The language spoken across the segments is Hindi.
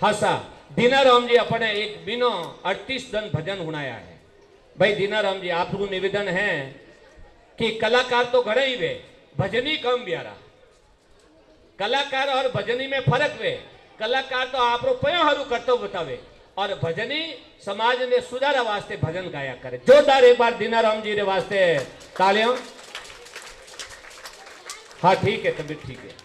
हाँ सा दीनाराम जी अपने एक बिनो 38 दन भजन गुणाया है। भाई दीनाराम जी आप लोगों निवेदन है कि कलाकार तो घणे ही वे, भजनी कम ब्यारा। कलाकार और भजनी में फर्क वे। कलाकार तो आप पयो हरू करतो बतावे और भजनी समाज ने सुधारा वास्ते भजन गाया करे। जोरदार एक बार दीनाराम जी रे वास्ते तालियां। हाँ ठीक है, तबीयत ठीक है।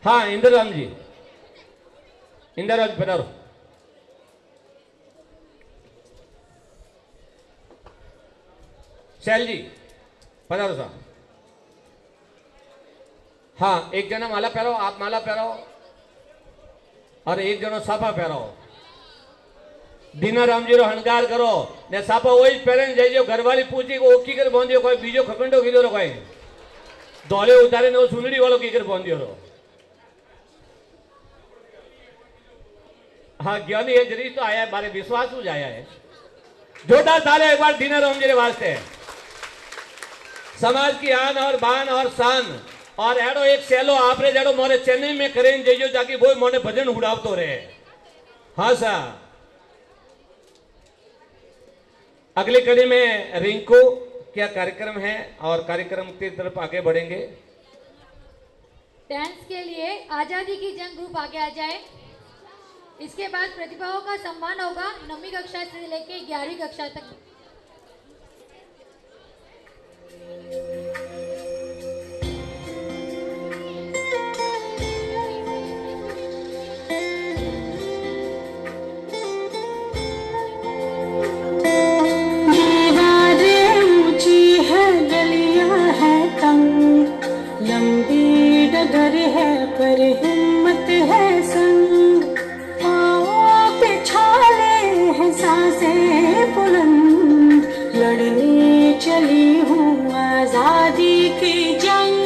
हाँ इंद्रराम जी, इंद्रराज पधारो। शैल जी पधारो साहब। हाँ एक जना माला पहरो, आप माला पहरो और एक जनो साफा पहरो। दीनाराम जी रो हंकार करो ने साफा वही पहरे जाइयो। घरवाली पूछी को ओकी कर बांधियो, कोई बीजो खकंडो कीधो रो, कोई धोले उतारे ने सुनड़ी वालों की कर बांधियो रो। हाँ ज्ञानी है जरी तो आया है, बारे विश्वास हो जाया है। जोरदार ताले एक बार दीनाराम जी रे वास्ते। समाज की आन और बान और शान और एडो एक सेलो आपरे जड़ो मोरे चेन्नई में करें जेजो जाकी वो मोने भजन उड़ावतो रहे। हाँ सा अगली कड़ी में रिंकू क्या कार्यक्रम है और कार्यक्रम की तरफ आगे बढ़ेंगे। डांस के लिए आजादी की जंग ग्रुप आगे आ जाए। इसके बाद प्रतिभाओं का सम्मान होगा 9वीं कक्षा से लेकर 11वीं कक्षा तक। लंबी डगर है पर हिम्मत है संग, पाँव पे छाले हैं सांसें बुलंद, लड़ने चली हूँ आजादी की जंग।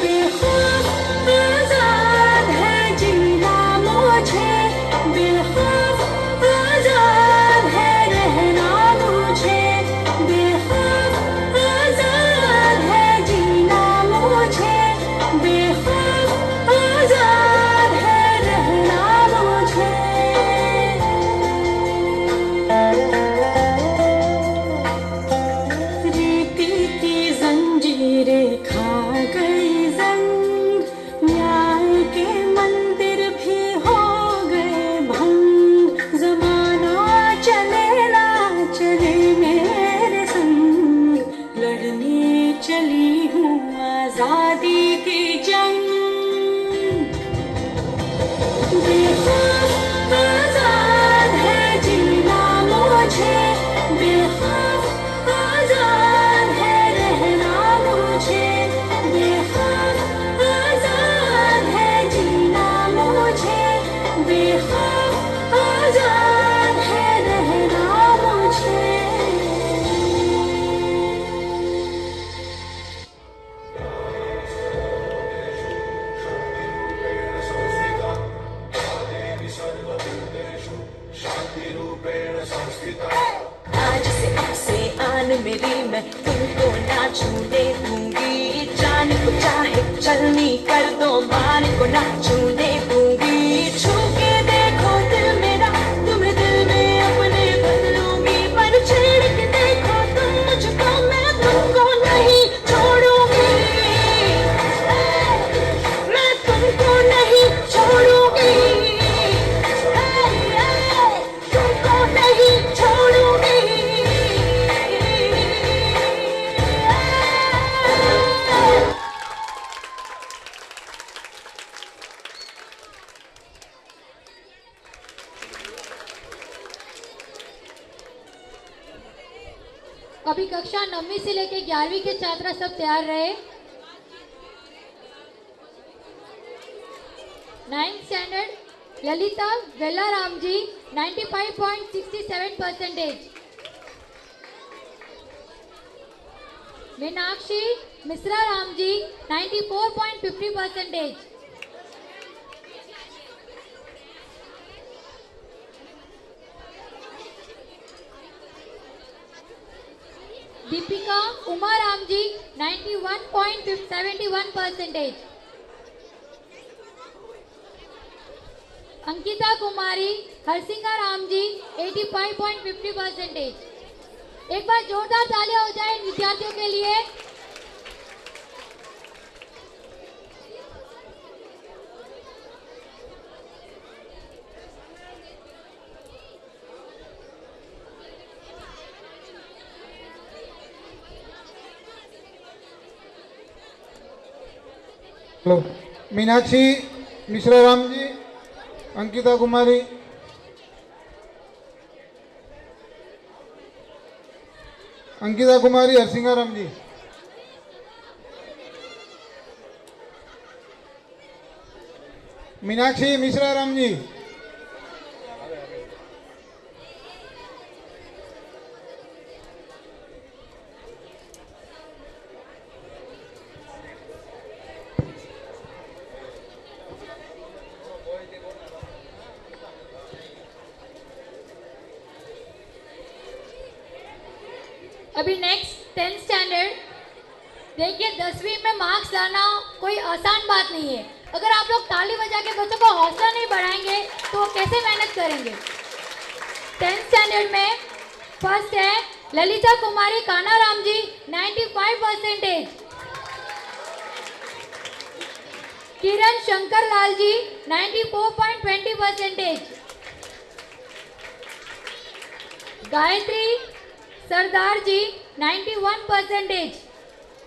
बेखौफ आजाद है जीना मुझे, बेखौफ आजाद है रहना मुझे, बेखौफ आजाद है जीना मुझे, बेखौफ आजाद है रहना मुझे। रीति की जंजीरें खा गई जंग, न्याय के मंदिर भी हो गए भंग, जमाना चले ना चले मेरे संग, लड़ने चली हूँ आजादी की जंग। बेखौफ आजाद है जीना मुझे, बेखौफ आजाद है रहना मुझे, बेखौफ आजाद है जीना मुझे, बेखौफ आजाद है रहना मुझे। आज से अब से आन मेरी मैं तुमको ना छूने दूंगी, जान को चाहे चलनी कर दो मान को ना छूने दूंगी। छू के देखो दिल मेरा, तुम्हें दिल में अपने बदलूंगी, पर छेड़ के देखो तुम मुझको मैं तुमको नहीं छोड़ूंगी, मैं तुमको नहीं छोड़ूंगी, तुमको नहीं छोड़ूंगी। अभी कक्षा 9वीं से लेकर 11वीं के छात्र सब तैयार रहे। 9th स्टैंडर्ड ललिता वेलाराम जी 95.67%, मीनाक्षी मिश्रा राम जी 94.50%, दीपिका उमा राम जी 91.71%। अंकिता कुमारी हरसिंगा राम जी 85.50%। एक बार जोरदार तालियां हो जाए इन विद्यार्थियों के लिए। हेलो, मीनाक्षी मिश्रा राम जी, अंकिता कुमारी, अंकिता कुमारी हरसिंगा राम जी, मीनाक्षी मिश्रा राम जी, अभी नेक्स्ट 10th स्टैंडर्ड। देखिए 10वीं में मार्क्स लाना कोई आसान बात नहीं है। अगर आप लोग ताली बजा के बच्चों का हौसला नहीं बढ़ाएंगे तो वो कैसे मेहनत करेंगे। 10th स्टैंडर्ड में फर्स्ट है ललिता कुमारी कानाराम जी 95%। किरण शंकर लाल जी 94.20%। गायत्री सरदार जी 91%।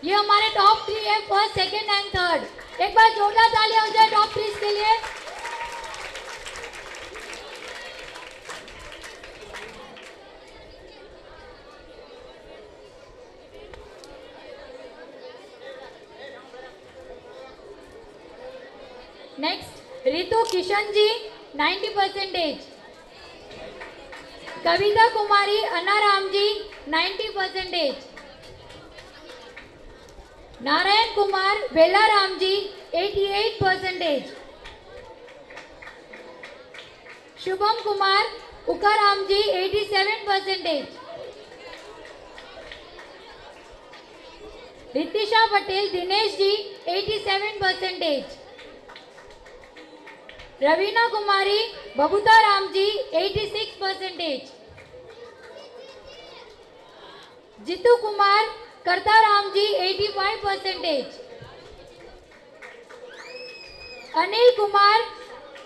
ये हमारे टॉप 3 है, फर्स्ट सेकंड एंड थर्ड। एक बार जोरदार तालियां हो जाए टॉप 3 के लिए। नेक्स्ट रितु किशन जी 90%। कविता कुमारी अनाराम जी 90%। नारायण कुमार बेलाराम जी 88%। शुभम कुमार उकाराम जी 87%। रितिशा पटेल दिनेश जी 87%। रवीना कुमारी बबूता राम जी 86%। जितू कुमार करता राम जी 85%। अनिल कुमार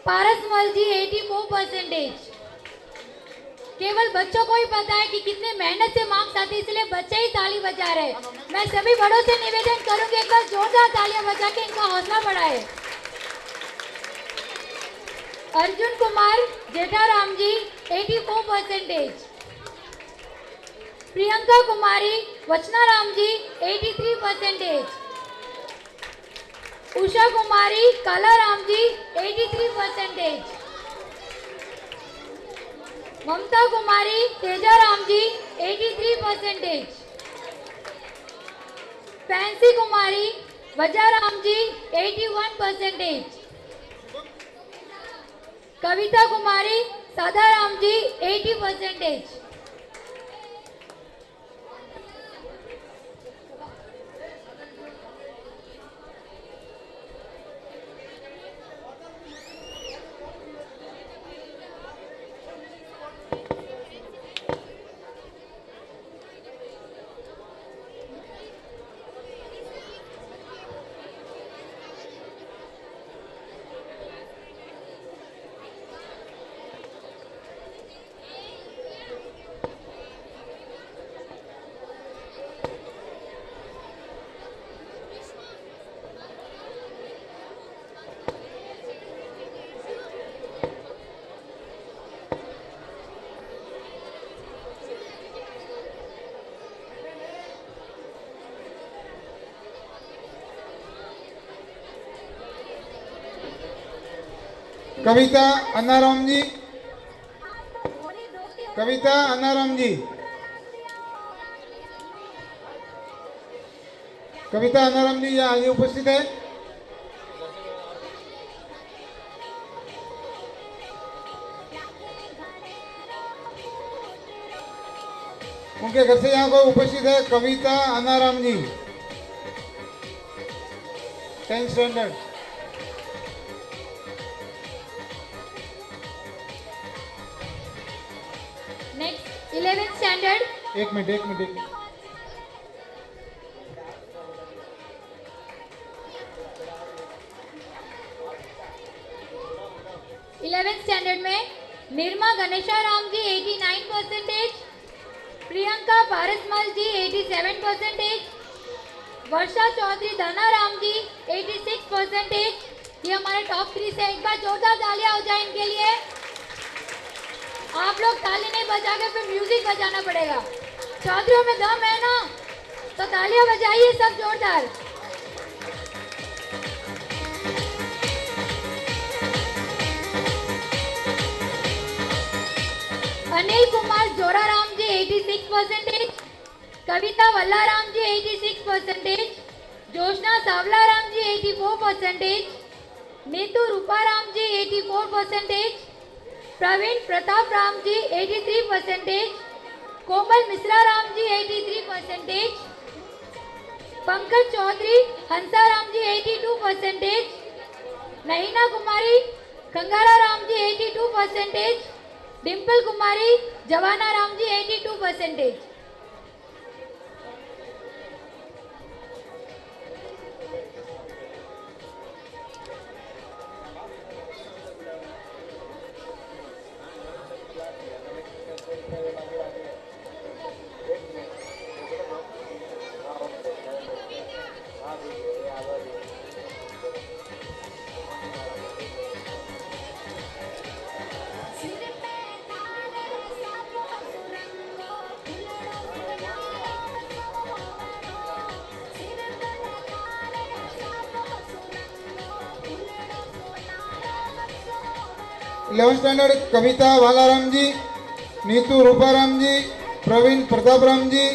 पारसमल जी 84%। केवल बच्चों को ही पता है कि कितने मेहनत से मार्क्स आते हैं, इसलिए बच्चे ही ताली बजा रहे हैं। मैं सभी बड़ों से निवेदन करूंगी एक बार जोरदार तालियां बजा के इनका हौसला बढ़ाए। अर्जुन कुमार जेठाराम जी 84%। प्रियंका कुमारी वचनाराम जी 83%। उषा कुमारी कालाराम जी 83%। ममता कुमारी तेजाराम जी 83%। फैंसी कुमारी वजाराम जी 81%। कविता कुमारी सादाराम जी 80%। कविता अन्नाराम जी, कविता अन्नाराम जी, कविता अन्नाराम जी यहाँ आगे उपस्थित है। उनके घर से यहाँ कोई उपस्थित है कविता अनाराम जी, 10th standard. Next 11th standard. एक मिनट। 11th स्टैंडर्ड में निर्मा गणेशा राम जी 89%, प्रियंका पारसमल जी 87%, वर्षा चौधरी धना राम जी 86%। ये हमारे टॉप 3 से। एक बार जोरदार तालियां हो जाए इनके लिए। आप लोग ताली नहीं बजा के फिर म्यूजिक बजाना पड़ेगा। चौधरियों में दम है ना, तो तालियां बजाइए सब जोरदार। अनिल कुमार जोराराम जी 86%, कविता वल्लाराम जी 86%, जोशना सावलाराम जी 84%, नीतू रूपाराम जी 84%, प्रवीण प्रताप राम जी 83%, कोमल मिश्रा राम जी 83%, पंकज चौधरी हंसाराम जी 82%, नहीना कुमारी खंगारा Ram ji 82%, Dimple Kumari Jawana Ram ji 82%। Eleventh standard Kavita Walaram ji, Neetu Ruparam ji, Praveen Pratap Ram ji,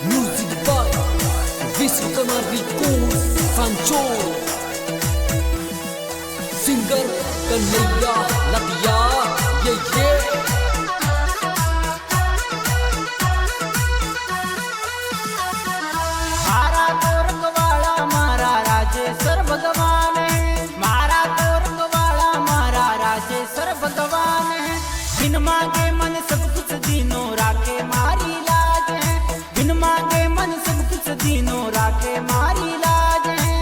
Music by Vishwakarma Records Sancho, singer Kanhaiya Latia, yeah. मारा तोरक वाला मारा राजेश्वर भगवान है, मारा तोरक वाला मारा राजेश्वर भगवान है। बिन मांगे मन सब कुछ दीनों राखे मारी लाज है, बिन मांगे मन सब कुछ दीनों राखे मारी लाज है।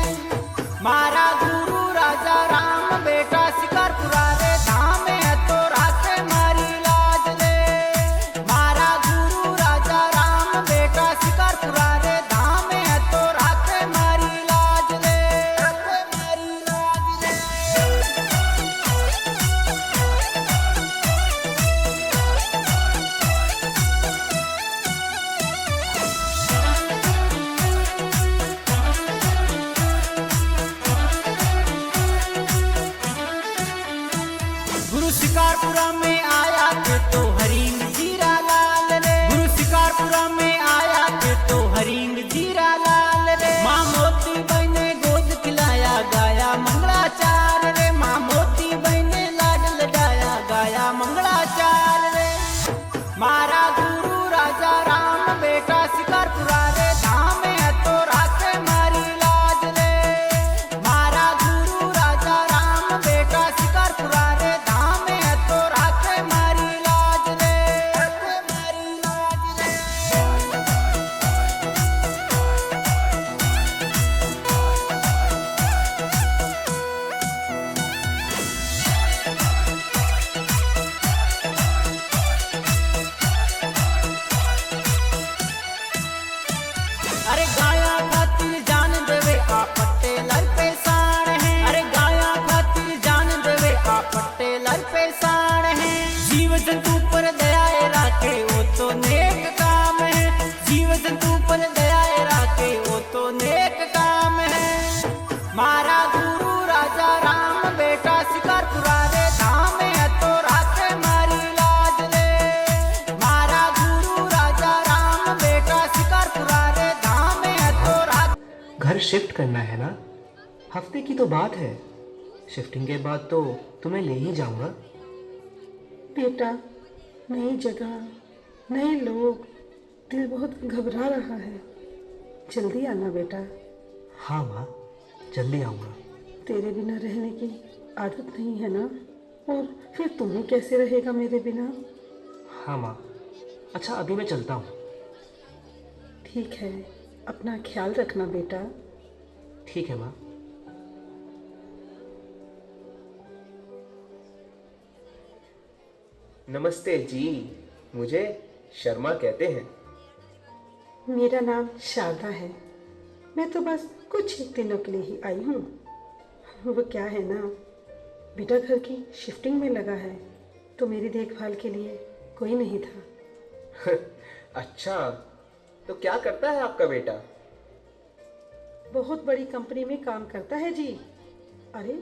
मारा गुरु राजा राम बेटा शिकारपुरा रे धाम है तो राखे मारी लाज रे। मारा गुरु राजा राम बेटा शिकारपुरा रे धाम है तो राखे मारी लाज रे, राखे मारी लाज रे। बेटा शिकारपुरा रे धाम है तो राते मारी लाज रे मारा गुरु राजा राम बेटा शिकारपुरा रे धाम है तो रात। घर शिफ्ट करना है ना, हफ्ते की तो बात है। शिफ्टिंग के बाद तो तुम्हें ले ही जाऊंगा। बेटा, नई जगह, नए लोग, दिल बहुत घबरा रहा है। जल्दी आना बेटा। हाँ माँ, जल्दी आऊँगा। तेरे बिना रहने की आदत नहीं है ना, और फिर तुम्हें कैसे रहेगा मेरे बिना। हाँ माँ, अच्छा अभी मैं चलता हूँ। ठीक है, अपना ख्याल रखना बेटा। ठीक है माँ। नमस्ते जी, मुझे शर्मा कहते हैं। मेरा नाम शारदा है। मैं तो बस कुछ ही दिनों के लिए ही आई हूँ। वो क्या है ना, बेटा घर की शिफ्टिंग में लगा है, तो मेरी देखभाल के लिए कोई नहीं था। अच्छा, तो क्या करता है आपका बेटा? बहुत बड़ी कंपनी में काम करता है जी। अरे,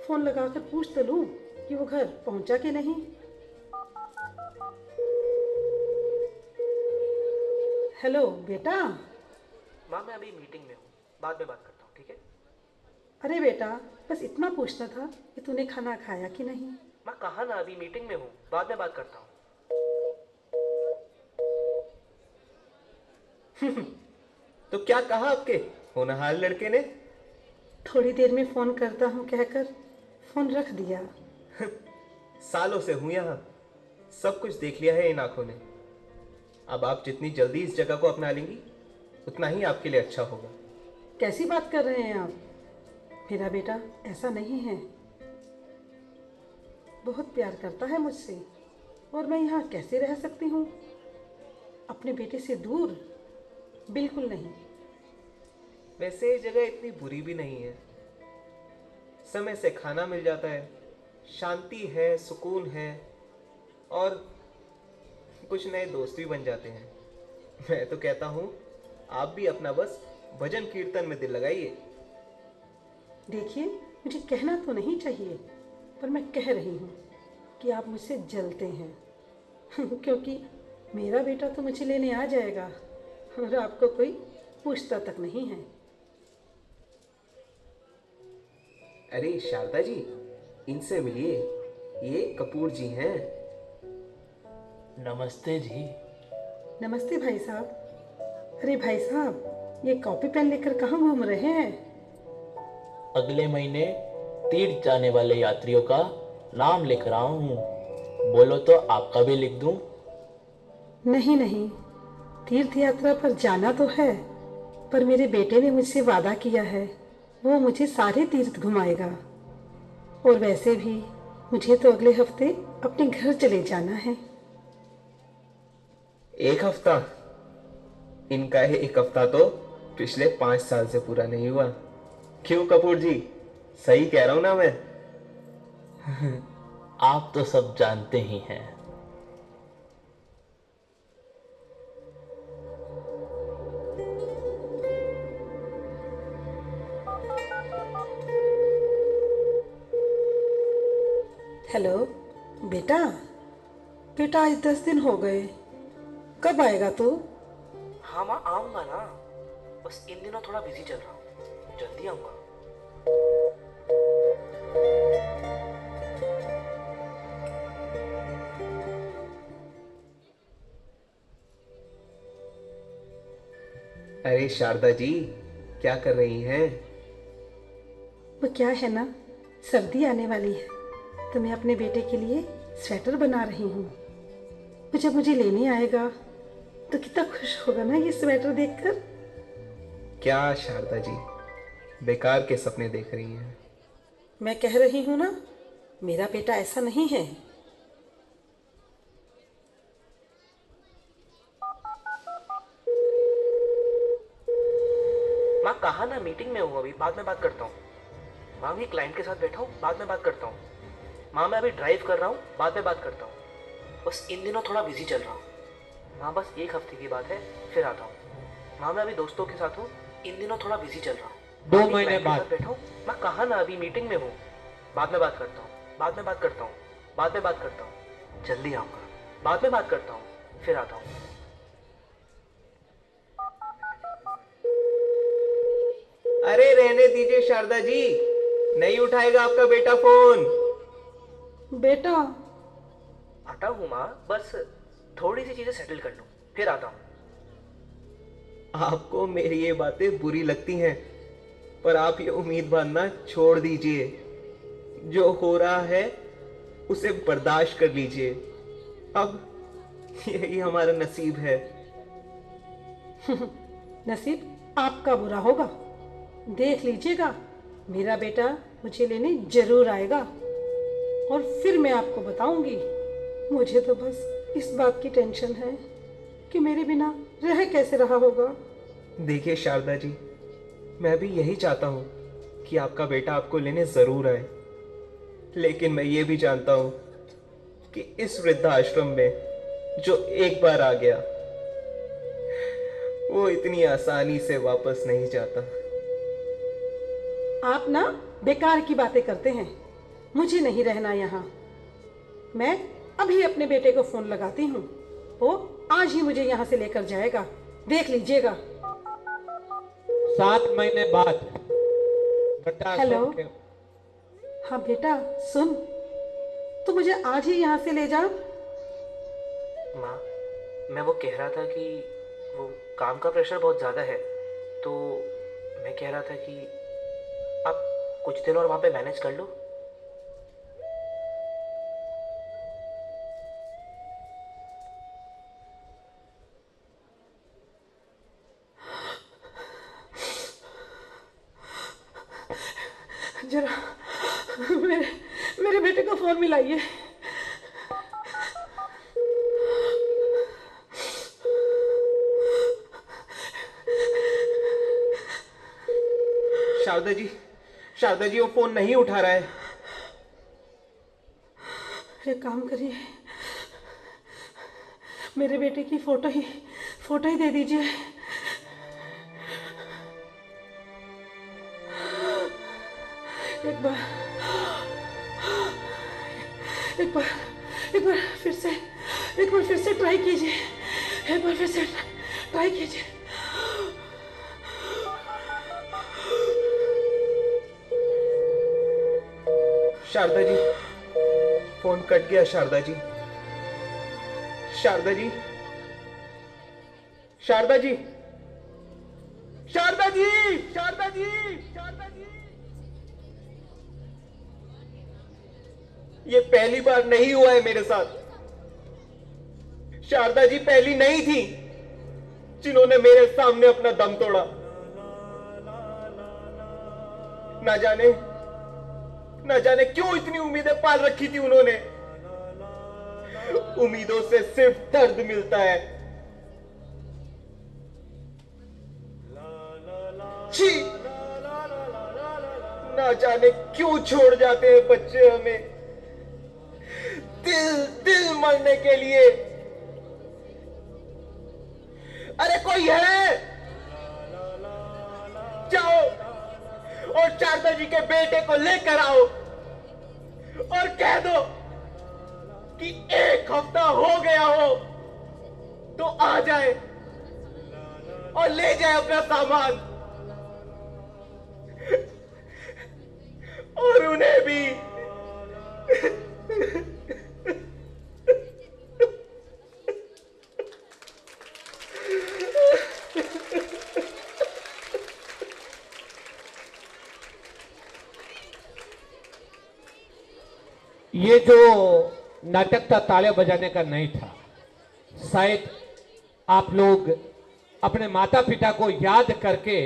फोन लगाकर पूछ तो लूं कि वो घर पहुंचा कि नहीं। हेलो बेटा। माँ मैं अभी मीटिंग में हूँ, बाद में बात करता हूँ, ठीक है? अरे बेटा, बस इतना पूछना था कि तूने खाना खाया कि नहीं। माँ कहा ना, अभी मीटिंग में हूँ, बाद में बात करता हूँ। तो क्या कहा आपके होनहार लड़के ने? थोड़ी देर में फोन करता हूँ कहकर फोन रख दिया। सालों से हूं यहाँ, सब कुछ देख लिया है इन आंखों ने। अब आप जितनी जल्दी इस जगह को अपना लेंगी उतना ही आपके लिए अच्छा होगा। कैसी बात कर रहे हैं आप? मेरा बेटा ऐसा नहीं है। बहुत प्यार करता है मुझसे, और मैं यहाँ कैसे रह सकती हूँ अपने बेटे से दूर? बिल्कुल नहीं। वैसे ये जगह इतनी बुरी भी नहीं है। समय से खाना मिल जाता है, शांति है, सुकून है, और कुछ नए दोस्त भी बन जाते हैं। मैं तो कहता हूँ आप भी अपना बस भजन कीर्तन में दिल लगाइए। देखिए, मुझे कहना तो नहीं चाहिए, पर मैं कह रही हूँ कि आप मुझसे जलते हैं। क्योंकि मेरा बेटा तो मुझे लेने आ जाएगा और आपको कोई पूछता तक नहीं है। अरे शारदा जी, इनसे मिलिए, ये कपूर जी हैं। नमस्ते जी। नमस्ते भाई साहब। अरे भाई साहब, ये कॉपी पेन लेकर कहाँ घूम रहे हैं? अगले महीने तीर्थ जाने वाले यात्रियों का नाम लिख रहा हूँ, बोलो तो आपका भी लिख दूँ? नहीं नहीं, तीर्थ यात्रा पर जाना तो है, पर मेरे बेटे ने मुझसे वादा किया है वो मुझे सारे तीर्थ घुमाएगा। और वैसे भी मुझे तो अगले हफ्ते अपने घर चले जाना है। एक हफ्ता? इनका एक हफ्ता तो पिछले 5 साल से पूरा नहीं हुआ। क्यों कपूर जी, सही कह रहा हूं ना मैं? आप तो सब जानते ही हैं। हेलो बेटा। बेटा, आज 10 दिन हो गए, कब आएगा तू? हाँ माँ, आऊँगा ना, बस इन दिनों थोड़ा बिजी चल रहा हूँ, जल्दी आऊँगा। अरे शारदा जी, क्या कर रही हैं? वो क्या है ना, सर्दी आने वाली है, तो मैं अपने बेटे के लिए स्वेटर बना रही हूँ। वो जब मुझे लेने आएगा तो कितना खुश होगा ना ये स्वेटर देखकर। क्या शारदा जी, बेकार के सपने देख रही हैं। मैं कह रही हूँ ना, मेरा बेटा ऐसा नहीं है। माँ कहा ना, मीटिंग में हूँ अभी, बाद में बात करता हूँ। माँ भी क्लाइंट के साथ बैठा हूँ, बाद में बात करता हूँ। माँ मैं अभी ड्राइव कर रहा हूँ, बाद में बात करता हूँ, बस इन दिनों थोड़ा बिजी चल रहा हूँ। माँ बस एक हफ्ते की बात है, फिर आता हूँ। माँ मैं अभी दोस्तों के साथ हूँ, इन दिनों थोड़ा बिजी चल रहा हूँ। 2 महीने बाद बैठा हूँ। माँ कहा ना, अभी मीटिंग में हूँ। बाद में बात करता हूँ, बाद में बात करता हूँ, बाद में बात करता हूँ, जल्दी आऊँगा, बाद में बात करता हूँ, फिर आता हूँ। अरे रहने दीजिए शारदा जी, नहीं उठाएगा आपका बेटा फोन। बेटा, आता हूँ माँ, बस थोड़ी सी चीजें सेटल कर लूँ, फिर आता हूँ। आपको मेरी ये बातें बुरी लगती हैं, पर आप ये उम्मीद बांधना छोड़ दीजिए। जो हो रहा है उसे बर्दाश्त कर लीजिए। अब यही हमारा नसीब है। नसीब आपका बुरा होगा। देख लीजिएगा, मेरा बेटा मुझे लेने जरूर आएगा और फिर मैं आपको बताऊंगी। मुझे तो बस इस बात की टेंशन है कि मेरे बिना रह कैसे रहा होगा। देखिए शारदा जी, मैं भी यही चाहता हूँ कि आपका बेटा आपको लेने जरूर आए, लेकिन मैं ये भी जानता हूँ कि इस वृद्धाश्रम में जो एक बार आ गया वो इतनी आसानी से वापस नहीं जाता। आप ना बेकार की बातें करते हैं। मुझे नहीं रहना यहाँ। मैं अभी अपने बेटे को फोन लगाती हूँ, वो आज ही मुझे यहाँ से लेकर जाएगा, देख लीजिएगा। 7 महीने बाद हेलो, हाँ बेटा सुन, तू मुझे आज ही यहाँ से ले जा। माँ, मैं वो कह रहा था कि वो काम का प्रेशर बहुत ज़्यादा है, तो मैं कह रहा था कि आप कुछ दिन और वहाँ पे मैनेज कर लो। जरा मेरे बेटे को फोन मिलाइए। शारदा जी, शारदा जी, वो फोन नहीं उठा रहा है। एक काम करिए, मेरे बेटे की फोटो ही दे दीजिए। एक बार फिर से ट्राई कीजिए। एक बार फिर से ट्राई कीजिए। शारदा जी, फोन कट गया। शारदा जी, शारदा जी, शारदा जी, शारदा जी, शारदा जी, शारदा जी। ये पहली बार नहीं हुआ है मेरे साथ। शारदा जी पहली नहीं थी जिन्होंने मेरे सामने अपना दम तोड़ा। ना जाने क्यों इतनी उम्मीदें पाल रखी थी उन्होंने। उम्मीदों से सिर्फ दर्द मिलता है। छी, ना जाने क्यों छोड़ जाते हैं बच्चे हमें दिल मरने के लिए। अरे कोई है, जाओ और शारदा जी के बेटे को लेकर आओ और कह दो कि 1 हफ्ता हो गया हो तो आ जाए और ले जाए अपना सामान, और उन्हें भी ये जो नाटक था तालियां बजाने का नहीं था। शायद आप लोग अपने माता पिता को याद करके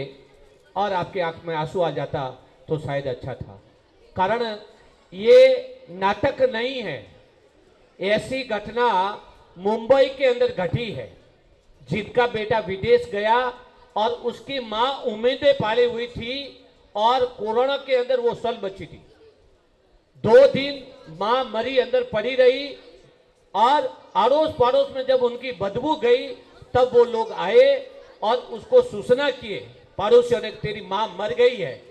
और आपके आंख में आंसू आ जाता तो शायद अच्छा था। कारण ये नाटक नहीं है, ऐसी घटना मुंबई के अंदर घटी है। जिनका बेटा विदेश गया और उसकी मां उम्मीदें पाली हुई थी और कोरोना के अंदर वो सल बची थी। 2 दिन मां मरी अंदर पड़ी रही और अड़ोस पड़ोस में जब उनकी बदबू गई तब वो लोग आए और उसको सूचना किए पड़ोसियों ने, तेरी मां मर गई है।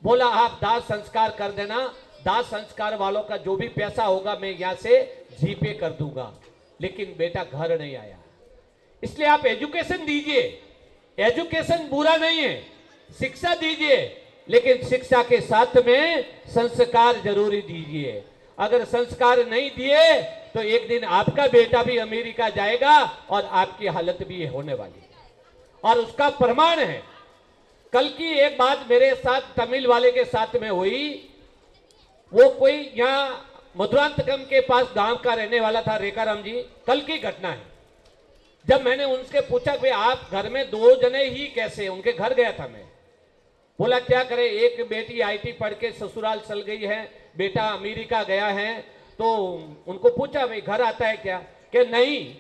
बोला आप दाह संस्कार कर देना, दाह संस्कार वालों का जो भी पैसा होगा मैं यहाँ से जीपे कर दूंगा, लेकिन बेटा घर नहीं आया। इसलिए आप एजुकेशन दीजिए, एजुकेशन बुरा नहीं है, शिक्षा दीजिए, लेकिन शिक्षा के साथ में संस्कार जरूरी दीजिए। अगर संस्कार नहीं दिए तो एक दिन आपका बेटा भी अमेरिका जाएगा और आपकी हालत भी होने वाली है। और उसका प्रमाण है, कल की एक बात मेरे साथ तमिल वाले के साथ में हुई। वो कोई यहाँ मधुरांतकम के पास गांव का रहने वाला था, रेखाराम जी, कल की घटना है। जब मैंने उनसे पूछा कि आप घर में 2 जने ही कैसे, उनके घर गया था मैं, बोला क्या करे, एक बेटी आईटी पढ़ के ससुराल चल गई है, बेटा अमेरिका गया है। तो उनको पूछा भाई घर आता है क्या, कि नहीं।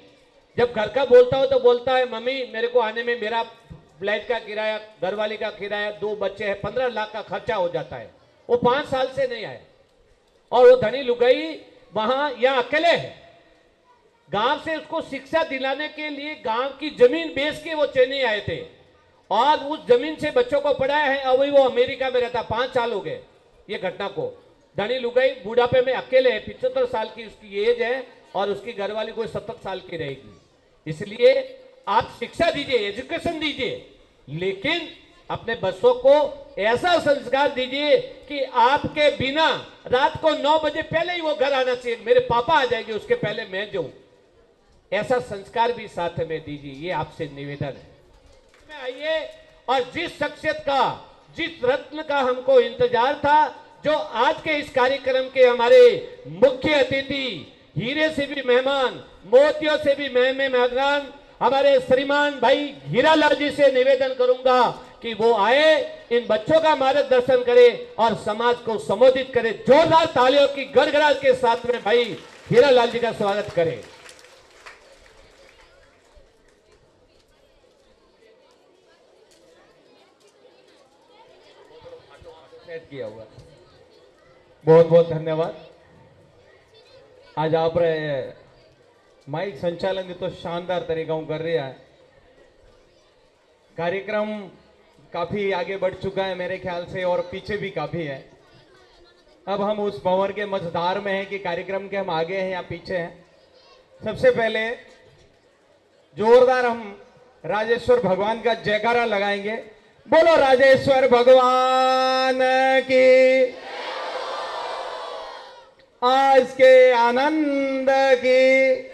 जब घर का बोलता हो तो बोलता है मम्मी मेरे को आने में मेरा फ्लैट का किराया, घरवाली का किराया, 2 बच्चे हैं, 15 लाख का खर्चा हो जाता है। वो 5 साल से नहीं आया और वो धनी लुगाई वहां यहाँ अकेले है। गांव से उसको शिक्षा दिलाने के लिए गांव की जमीन बेच के वो चेन्नई आए थे और उस जमीन से बच्चों को पढ़ाया है। अभी वो अमेरिका में रहता, 5 साल हो गए ये घटना को। धनी लुगाई बुढ़ापे में अकेले है, 75 साल की उसकी एज है और उसकी घरवाली कोई 70 साल की रहेगी। इसलिए आप शिक्षा दीजिए, एजुकेशन दीजिए, लेकिन अपने बच्चों को ऐसा संस्कार दीजिए कि आपके बिना रात को 9 बजे पहले ही वो घर आना चाहिए, मेरे पापा आ जाएंगे उसके पहले मैं जाऊं। ऐसा संस्कार भी साथ में दीजिए, ये आपसे निवेदन है। आइए, और जिस शख्सियत का, जिस रत्न का हमको इंतजार था, जो आज के इस कार्यक्रम के हमारे मुख्य अतिथि, हीरे से भी मेहमान, मोतियों से भी मेहमान, हमारे श्रीमान भाई हीरालाल जी से निवेदन करूंगा कि वो आए, इन बच्चों का मार्गदर्शन करे और समाज को संबोधित करे। जोरदार तालियों की गड़गड़ाहट के साथ में भाई हीरालाल जी का स्वागत करें। सेट किया हुआ, बहुत बहुत धन्यवाद। आज आप माइक संचालन तो शानदार तरीका कर रहा है। कार्यक्रम काफी आगे बढ़ चुका है मेरे ख्याल से, और पीछे भी काफी है। अब हम उस भंवर के मझधार में हैं कि कार्यक्रम के हम आगे हैं या पीछे हैं। सबसे पहले जोरदार हम राजेश्वर भगवान का जयकारा लगाएंगे। बोलो राजेश्वर भगवान की, आज के आनंद की।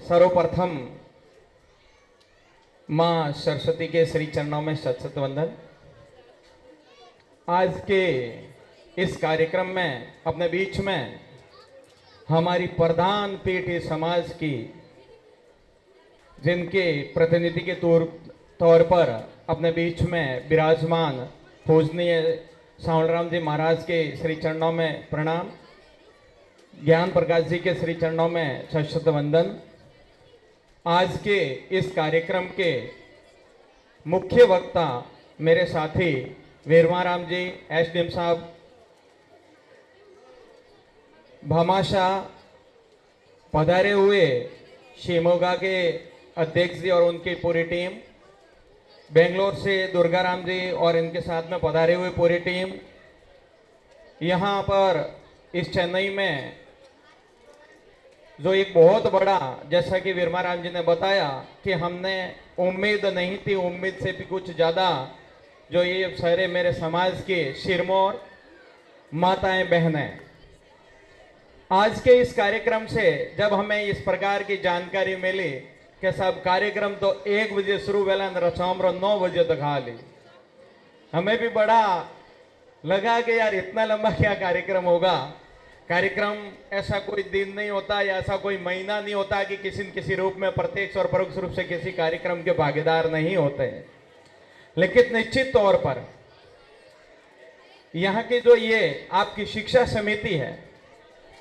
सर्वप्रथम मां सरस्वती के श्री चरणों में शत शत वंदन। आज के इस कार्यक्रम में अपने बीच में हमारी प्रधान पीढ़ी समाज की, जिनके प्रतिनिधि के तौर पर अपने बीच में विराजमान पूजनीय सावलराम जी महाराज के श्री चरणों में प्रणाम, ज्ञान प्रकाश जी के श्री चरणों में शत शत वंदन। आज के इस कार्यक्रम के मुख्य वक्ता मेरे साथी वीरमाराम जी, एसडीएम साहब, भामाशाह, पधारे हुए शिमोगा के अध्यक्ष जी और उनकी पूरी टीम, बेंगलोर से दुर्गाराम जी और इनके साथ में पधारे हुए पूरी टीम, यहाँ पर इस चेन्नई में जो एक बहुत बड़ा, जैसा कि वीरमाराम जी ने बताया कि हमने उम्मीद नहीं थी, उम्मीद से भी कुछ ज़्यादा, जो ये सारे मेरे समाज के सिरमौर माताएं बहनें, आज के इस कार्यक्रम से जब हमें इस प्रकार की जानकारी मिली कि सब कार्यक्रम तो 1 बजे शुरू वेला शाम 9 बजे तक हाली, हमें भी बड़ा लगा कि यार इतना लंबा क्या कार्यक्रम होगा। कार्यक्रम ऐसा कोई दिन नहीं होता या ऐसा कोई महीना नहीं होता कि किसी न किसी रूप में प्रत्यक्ष और परोक्ष रूप से किसी कार्यक्रम के भागीदार नहीं होते हैं। लेकिन निश्चित तौर पर यहाँ की जो ये आपकी शिक्षा समिति है,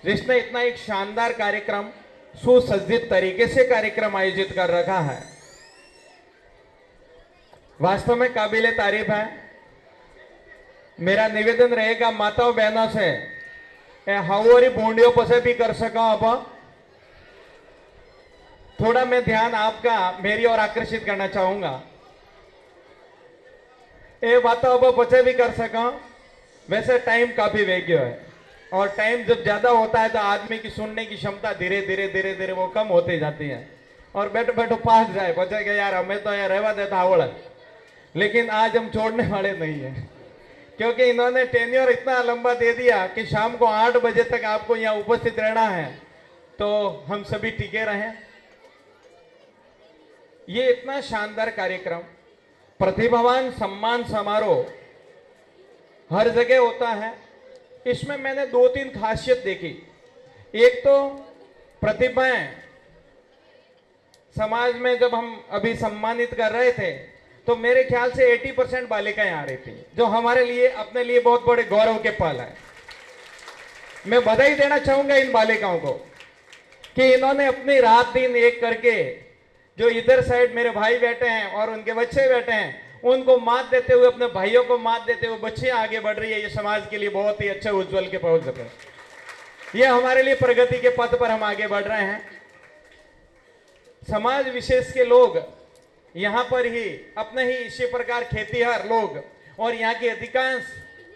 जिसने इतना एक शानदार कार्यक्रम सुसज्जित तरीके से कार्यक्रम आयोजित कर रखा है, वास्तव में काबिले तारीफ है। मेरा निवेदन रहेगा माताओं बहनों से, हवारी बूंदियों पसे भी कर सका। अब थोड़ा मैं ध्यान आपका मेरी ओर आकर्षित करना चाहूंगा। ए बात अब पचे भी कर सका। वैसे टाइम काफी वेग्य है, और टाइम जब ज्यादा होता है तो आदमी की सुनने की क्षमता धीरे धीरे धीरे धीरे वो कम होती जाती है, और बैठो बैठो पास जाए बचे कि यार हमें तो यार रहवा देता आवड़। लेकिन आज हम छोड़ने वाले नहीं है, क्योंकि इन्होंने टेन्योर इतना लंबा दे दिया कि शाम को 8 बजे तक आपको यहाँ उपस्थित रहना है, तो हम सभी टिके रहें। ये इतना शानदार कार्यक्रम, प्रतिभावान सम्मान समारोह हर जगह होता है। इसमें मैंने 2-3 खासियत देखी। एक तो प्रतिभाएं समाज में जब हम अभी सम्मानित कर रहे थे तो मेरे ख्याल से 80% बालिकाएं आ रही थी, जो हमारे लिए अपने लिए बहुत बड़े गौरव के पल है। मैं बधाई देना चाहूंगा इन बालिकाओं को कि इन्होंने अपनी रात दिन एक करके, जो इधर साइड मेरे भाई बैठे हैं और उनके बच्चे बैठे हैं, उनको मात देते हुए, अपने भाइयों को मात देते हुए बच्चियां आगे बढ़ रही है। ये समाज के लिए बहुत ही अच्छे उज्जवल के पहुंच है। ये हमारे लिए प्रगति के पथ पर हम आगे बढ़ रहे हैं। समाज विशेष के लोग यहाँ पर ही अपने ही इसी प्रकार खेतीहर लोग, और यहाँ की अधिकांश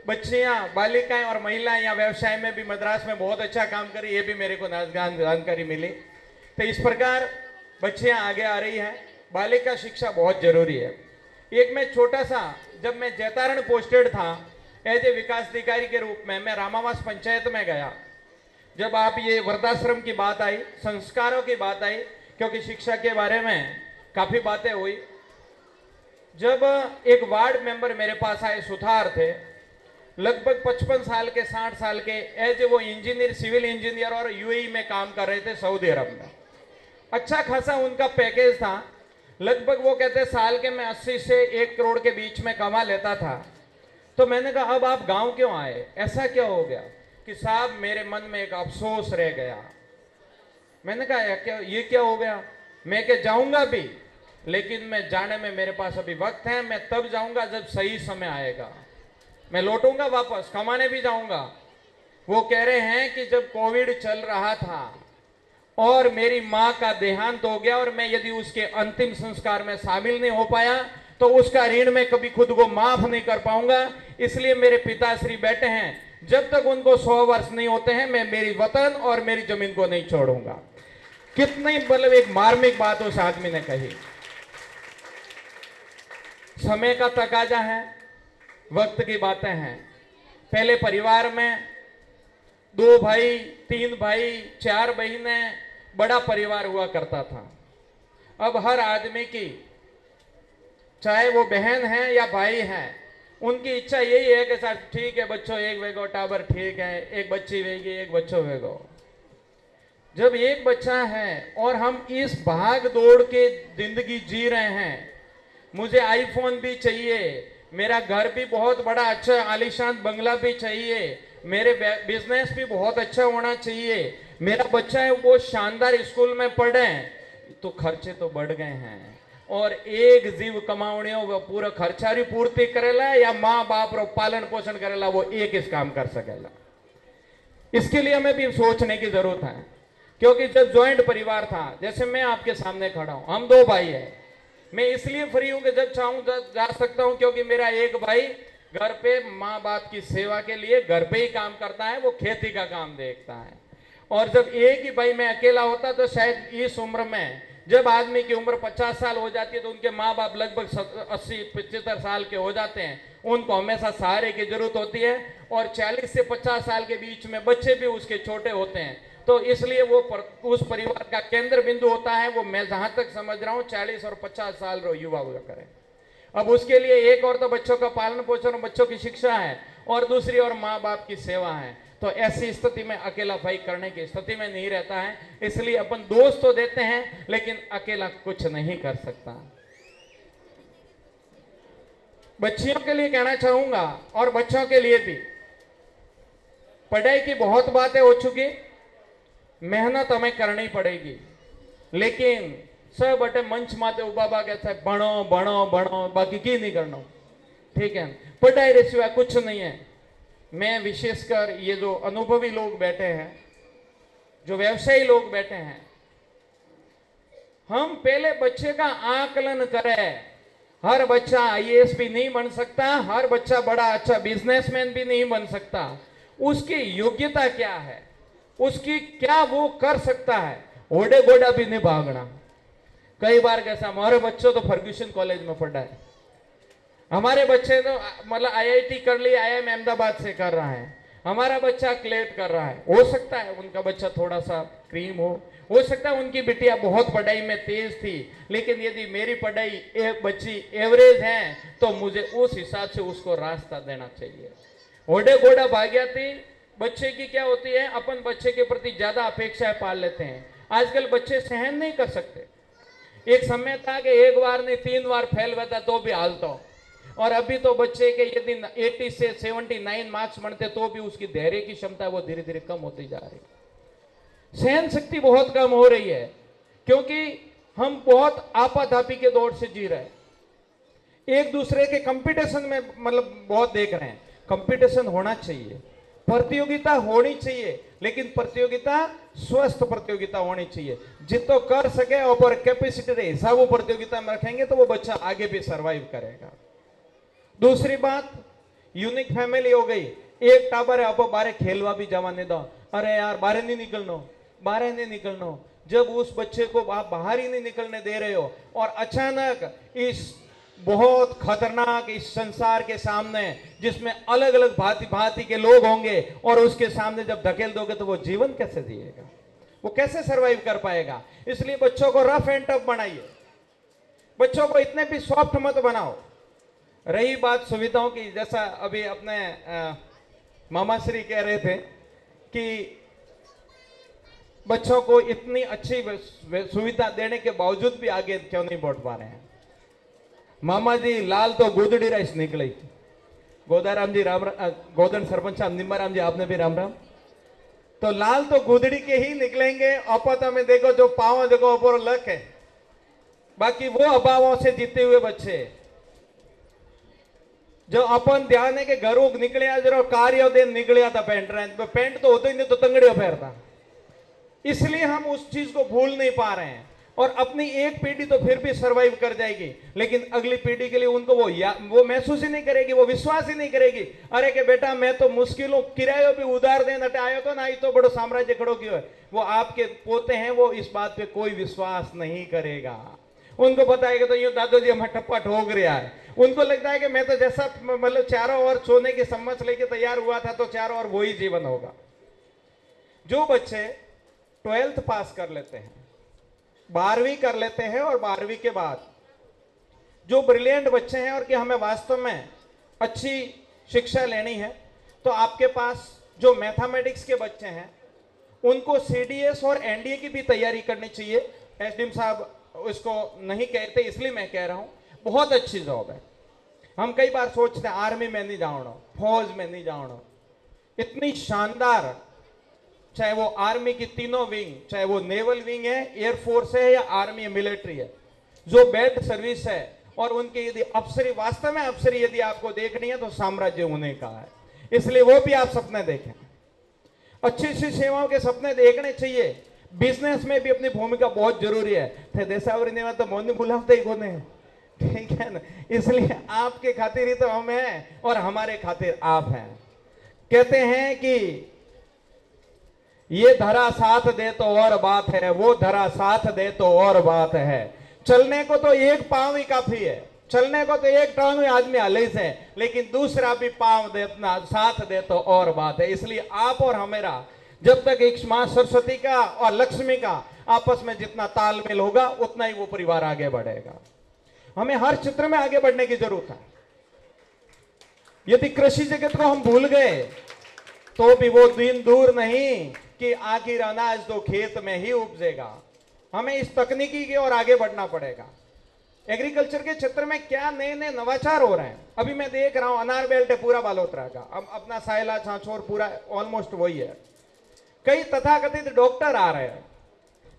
बच्चियां, बालिकाएं और महिलाएं यहाँ व्यवसाय में भी मद्रास में बहुत अच्छा काम करी, ये भी मेरे को जानकारी मिली। तो इस प्रकार बच्चियां आगे आ रही हैं। बालिका शिक्षा बहुत जरूरी है। एक मैं छोटा सा, जब मैं जैतारण पोस्टेड था एज ए विकास अधिकारी के रूप में, मैं रामावास पंचायत में गया। जब आप ये वृद्धाश्रम की बात आई, संस्कारों की बात आई, क्योंकि शिक्षा के बारे में काफी बातें हुई। जब एक वार्ड मेंबर मेरे पास आए, सुथार थे, लगभग 55 साल के 60 साल के, एज वो इंजीनियर, सिविल इंजीनियर, और यूएई में काम कर रहे थे, सऊदी अरब में। अच्छा खासा उनका पैकेज था। लगभग वो कहते साल के मैं 80 से 1 करोड़ के बीच में कमा लेता था। तो मैंने कहा अब आप गांव क्यों आए, ऐसा क्या हो गया? कि साहब मेरे मन में एक अफसोस रह गया। मैंने कहा क्या, ये क्या हो गया? मैं क्या जाऊंगा भी, लेकिन मैं जाने में मेरे पास अभी वक्त है, मैं तब जाऊंगा जब सही समय आएगा। मैं लौटूंगा वापस, कमाने भी जाऊंगा। वो कह रहे हैं कि जब कोविड चल रहा था और मेरी माँ का देहांत हो गया, और मैं यदि उसके अंतिम संस्कार में शामिल नहीं हो पाया तो उसका ऋण मैं कभी खुद को माफ नहीं कर पाऊंगा। इसलिए मेरे पिताश्री बैठे हैं, जब तक उनको 100 वर्ष नहीं होते हैं मैं मेरी वतन और मेरी जमीन को नहीं छोड़ूंगा। कितनी मतलब एक मार्मिक बात उस आदमी ने कही। समय का तकाजा है, वक्त की बातें हैं। पहले परिवार में 2 भाई, 3 भाई, 4 बहनें, बड़ा परिवार हुआ करता था। अब हर आदमी की, चाहे वो बहन है या भाई है, उनकी इच्छा यही है कि सर ठीक है बच्चों, एक वेगो टाबर ठीक है, एक बच्ची वेगी, एक बच्चों वेगो। जब एक बच्चा है और हम इस भाग दौड़ के जिंदगी जी रहे हैं, मुझे आईफोन भी चाहिए, मेरा घर भी बहुत बड़ा अच्छा आलीशान बंगला भी चाहिए, मेरे बिजनेस भी बहुत अच्छा होना चाहिए, मेरा बच्चा है वो शानदार स्कूल में पढ़े, तो खर्चे तो बढ़ गए हैं। और एक जीव कमावणियों वो पूरा खर्चारी पूर्ति करेला या माँ बाप रो पालन पोषण करेला, वो एक इस काम कर सकेला। इसके लिए हमें भी सोचने की जरूरत है। क्योंकि जब ज्वाइंट परिवार था, जैसे मैं आपके सामने खड़ा हूं, हम 2 भाई हैं, मैं इसलिए फ्री हूं कि जब चाहूं जा सकता हूं, क्योंकि मेरा एक भाई घर पे माँ बाप की सेवा के लिए घर पे ही काम करता है, वो खेती का काम देखता है। और जब एक ही भाई मैं अकेला होता तो शायद इस उम्र में, जब आदमी की उम्र 50 साल हो जाती है तो उनके माँ बाप लगभग 80-75 साल के हो जाते हैं, उनको हमेशा सहारे की जरूरत होती है। और 40 से 50 साल के बीच में बच्चे भी उसके छोटे होते हैं, तो इसलिए वो उस परिवार का केंद्र बिंदु होता है। वो मैं जहां तक समझ रहा हूं 40 और 50 साल रो युवा हुआ करें। अब उसके लिए एक और तो बच्चों का पालन पोषण और बच्चों की शिक्षा है, और दूसरी और माँ बाप की सेवा है। तो ऐसी स्थिति में अकेला भाई करने की स्थिति में नहीं रहता है, इसलिए अपन दोस्त तो देते हैं लेकिन अकेला कुछ नहीं कर सकता। बच्चियों के लिए कहना चाहूंगा और बच्चों के लिए भी, पढ़ाई की बहुत बातें हो चुकी, मेहनत हमें करनी पड़ेगी, लेकिन सब बटे मंच माते उबाबा कहता है भणो भणो भणो, बाकी की नहीं करना। ठीक है, पढ़ाई रे सिवाय कुछ नहीं है। मैं विशेषकर ये जो अनुभवी लोग बैठे हैं, जो व्यवसायी लोग बैठे हैं, हम पहले बच्चे का आकलन करें, हर बच्चा आईएएस भी नहीं बन सकता, हर बच्चा बड़ा अच्छा बिजनेसमैन भी नहीं बन सकता। उसकी योग्यता क्या है, उसकी क्या वो कर सकता है, ओडे गोडा भी नहीं भागना। कई बार कैसा, हमारे बच्चों तो फर्ग्यूसन कॉलेज में पढ़ा है, हमारे बच्चे तो मतलब आईआईटी कर ली, आईआईएम अहमदाबाद से कर रहा है, हमारा बच्चा क्लेट कर रहा है। हो सकता है उनका बच्चा थोड़ा सा क्रीम हो सकता है उनकी बिटिया बहुत पढ़ाई में तेज थी, लेकिन यदि मेरी पढ़ाई एक बच्ची एवरेज है तो मुझे उस हिसाब से उसको रास्ता देना चाहिए। ओडे गोडा भाग्याती बच्चे की क्या होती है, अपन बच्चे के प्रति ज्यादा अपेक्षाएं पाल लेते हैं। आजकल बच्चे सहन नहीं कर सकते। एक समय था कि एक बार नहीं 3 बार फेल हुआ था तो भी हालता, और अभी तो बच्चे के यदि 80 से 79 मार्क्स बनते तो भी उसकी धैर्य की क्षमता वो धीरे धीरे कम होती जा रही है। सहन शक्ति बहुत कम हो रही है, क्योंकि हम बहुत आपाधापी के दौर से जी रहे हैं। एक दूसरे के कंपटीशन में मतलब बहुत देख रहे हैं। कंपटीशन होना चाहिए, प्रतियोगिता होनी चाहिए, लेकिन प्रतियोगिता स्वस्थ प्रतियोगिता होनी चाहिए। जितो कर सके और कैपेसिटी के हिसाब वो प्रतियोगिता में रखेंगे तो वो बच्चा आगे भी सरवाइव करेगा। दूसरी बात, यूनिक फैमिली हो गई। एक टाबर है, आप बारे खेलवा भी जवा नहीं दो, अरे यार बाहर नहीं निकलना, बाहर नहीं निकलना। जब उस बच्चे को आप बाहर ही नहीं निकलने दे रहे हो और अचानक इस बहुत खतरनाक इस संसार के सामने जिसमें अलग अलग भांति भांति के लोग होंगे और उसके सामने जब धकेल दोगे तो वो जीवन कैसे जिएगा, वो कैसे सरवाइव कर पाएगा। इसलिए बच्चों को रफ एंड टफ बनाइए, बच्चों को इतने भी सॉफ्ट मत बनाओ। रही बात सुविधाओं की, जैसा अभी अपने मामा श्री कह रहे थे कि बच्चों को इतनी अच्छी सुविधा देने के बावजूद भी आगे क्यों नहीं बढ़ पा रहे हैं। मामा जी लाल तो गोदड़ी राइस निकली। गोदाराम जी राम, गोदन सरपंच साहब निम्बाराम जी आपने भी राम राम। तो लाल तो गोदड़ी के ही निकलेंगे। अपता में देखो जो पाव देखो ऊपर लक है, बाकी वो अभावों से जीते हुए बच्चे जो अपन ध्यान है कि घरों निकले जरा कार्य दिन निकलिया था पेंट तो होते ही नहीं तो तंगड़ियों पहनता। इसलिए हम उस चीज को भूल नहीं पा रहे हैं और अपनी एक पीढ़ी तो फिर भी सरवाइव कर जाएगी, लेकिन अगली पीढ़ी के लिए उनको वो महसूस ही नहीं करेगी, वो विश्वास ही नहीं करेगी। अरे के बेटा मैं तो मुश्किलों किरायो भी उधार दे नटे आयो तो ना, तो बड़ो साम्राज्य खड़ो क्यों है। वो आपके पोते हैं, वो इस बात पे कोई विश्वास नहीं करेगा। उनको पता है कि तो ये दादाजी हमें टप्पा ठोक रहा है। उनको लगता है कि मैं तो जैसा मतलब चारों ओर सोने की सम्मत लेके तैयार हुआ था तो चारों ओर वही जीवन होगा। जो बच्चे 12th पास कर लेते हैं, 12वीं कर लेते हैं और 12वीं के बाद जो ब्रिलियंट बच्चे हैं और कि हमें वास्तव में अच्छी शिक्षा लेनी है, तो आपके पास जो मैथमेटिक्स के बच्चे हैं उनको सीडीएस और एनडीए की भी तैयारी करनी चाहिए। एसडीएम साहब उसको नहीं कहते, इसलिए मैं कह रहा हूं, बहुत अच्छी जॉब है। हम कई बार सोचते हैं आर्मी में नहीं जाना, फौज में नहीं जाना। इतनी शानदार, चाहे वो आर्मी की तीनों विंग, चाहे वो नेवल विंग है, एयरफोर्स है या आर्मी है, मिलिट्री है, जो बेल्ट सर्विस है, और उनके यदि अफसरी, वास्तव में अफसरी यदि आपको देखनी है तो साम्राज्य होने का है। इसलिए वो भी आप सपने देखें, अच्छी अच्छी सेवाओं के सपने देखने चाहिए। बिजनेस में भी अपनी भूमिका बहुत जरूरी है। थे देसावरी ने तो मोदी बुलाते ही कोने, ठीक है ना। इसलिए आपके खातिर ही तो हम हैं और हमारे खातिर आप हैं। कहते हैं कि ये धरा साथ दे तो और बात है, वो धरा साथ दे तो और बात है। चलने को तो एक पांव ही काफी है, चलने को तो एक टांग में आदमी हाले से, लेकिन दूसरा भी पांव देना साथ दे तो और बात है। इसलिए आप और हमेरा जब तक एक मां सरस्वती का और लक्ष्मी का आपस में जितना तालमेल होगा उतना ही वो परिवार आगे बढ़ेगा। हमें हर क्षेत्र में आगे बढ़ने की जरूरत है। यदि कृषि जगत को हम भूल गए तो भी वो दिन दूर नहीं कि आखिर अनाज तो खेत में ही उपजेगा। हमें इस तकनीकी की ओर आगे बढ़ना पड़ेगा। एग्रीकल्चर के क्षेत्र में क्या नए नए नवाचार हो रहे हैं। अभी मैं देख रहा हूं अनार बेल्ट है पूरा बालोतरा का, अब अपना सायला छाछोर पूरा ऑलमोस्ट वही है। कई तथाकथित डॉक्टर आ रहे हैं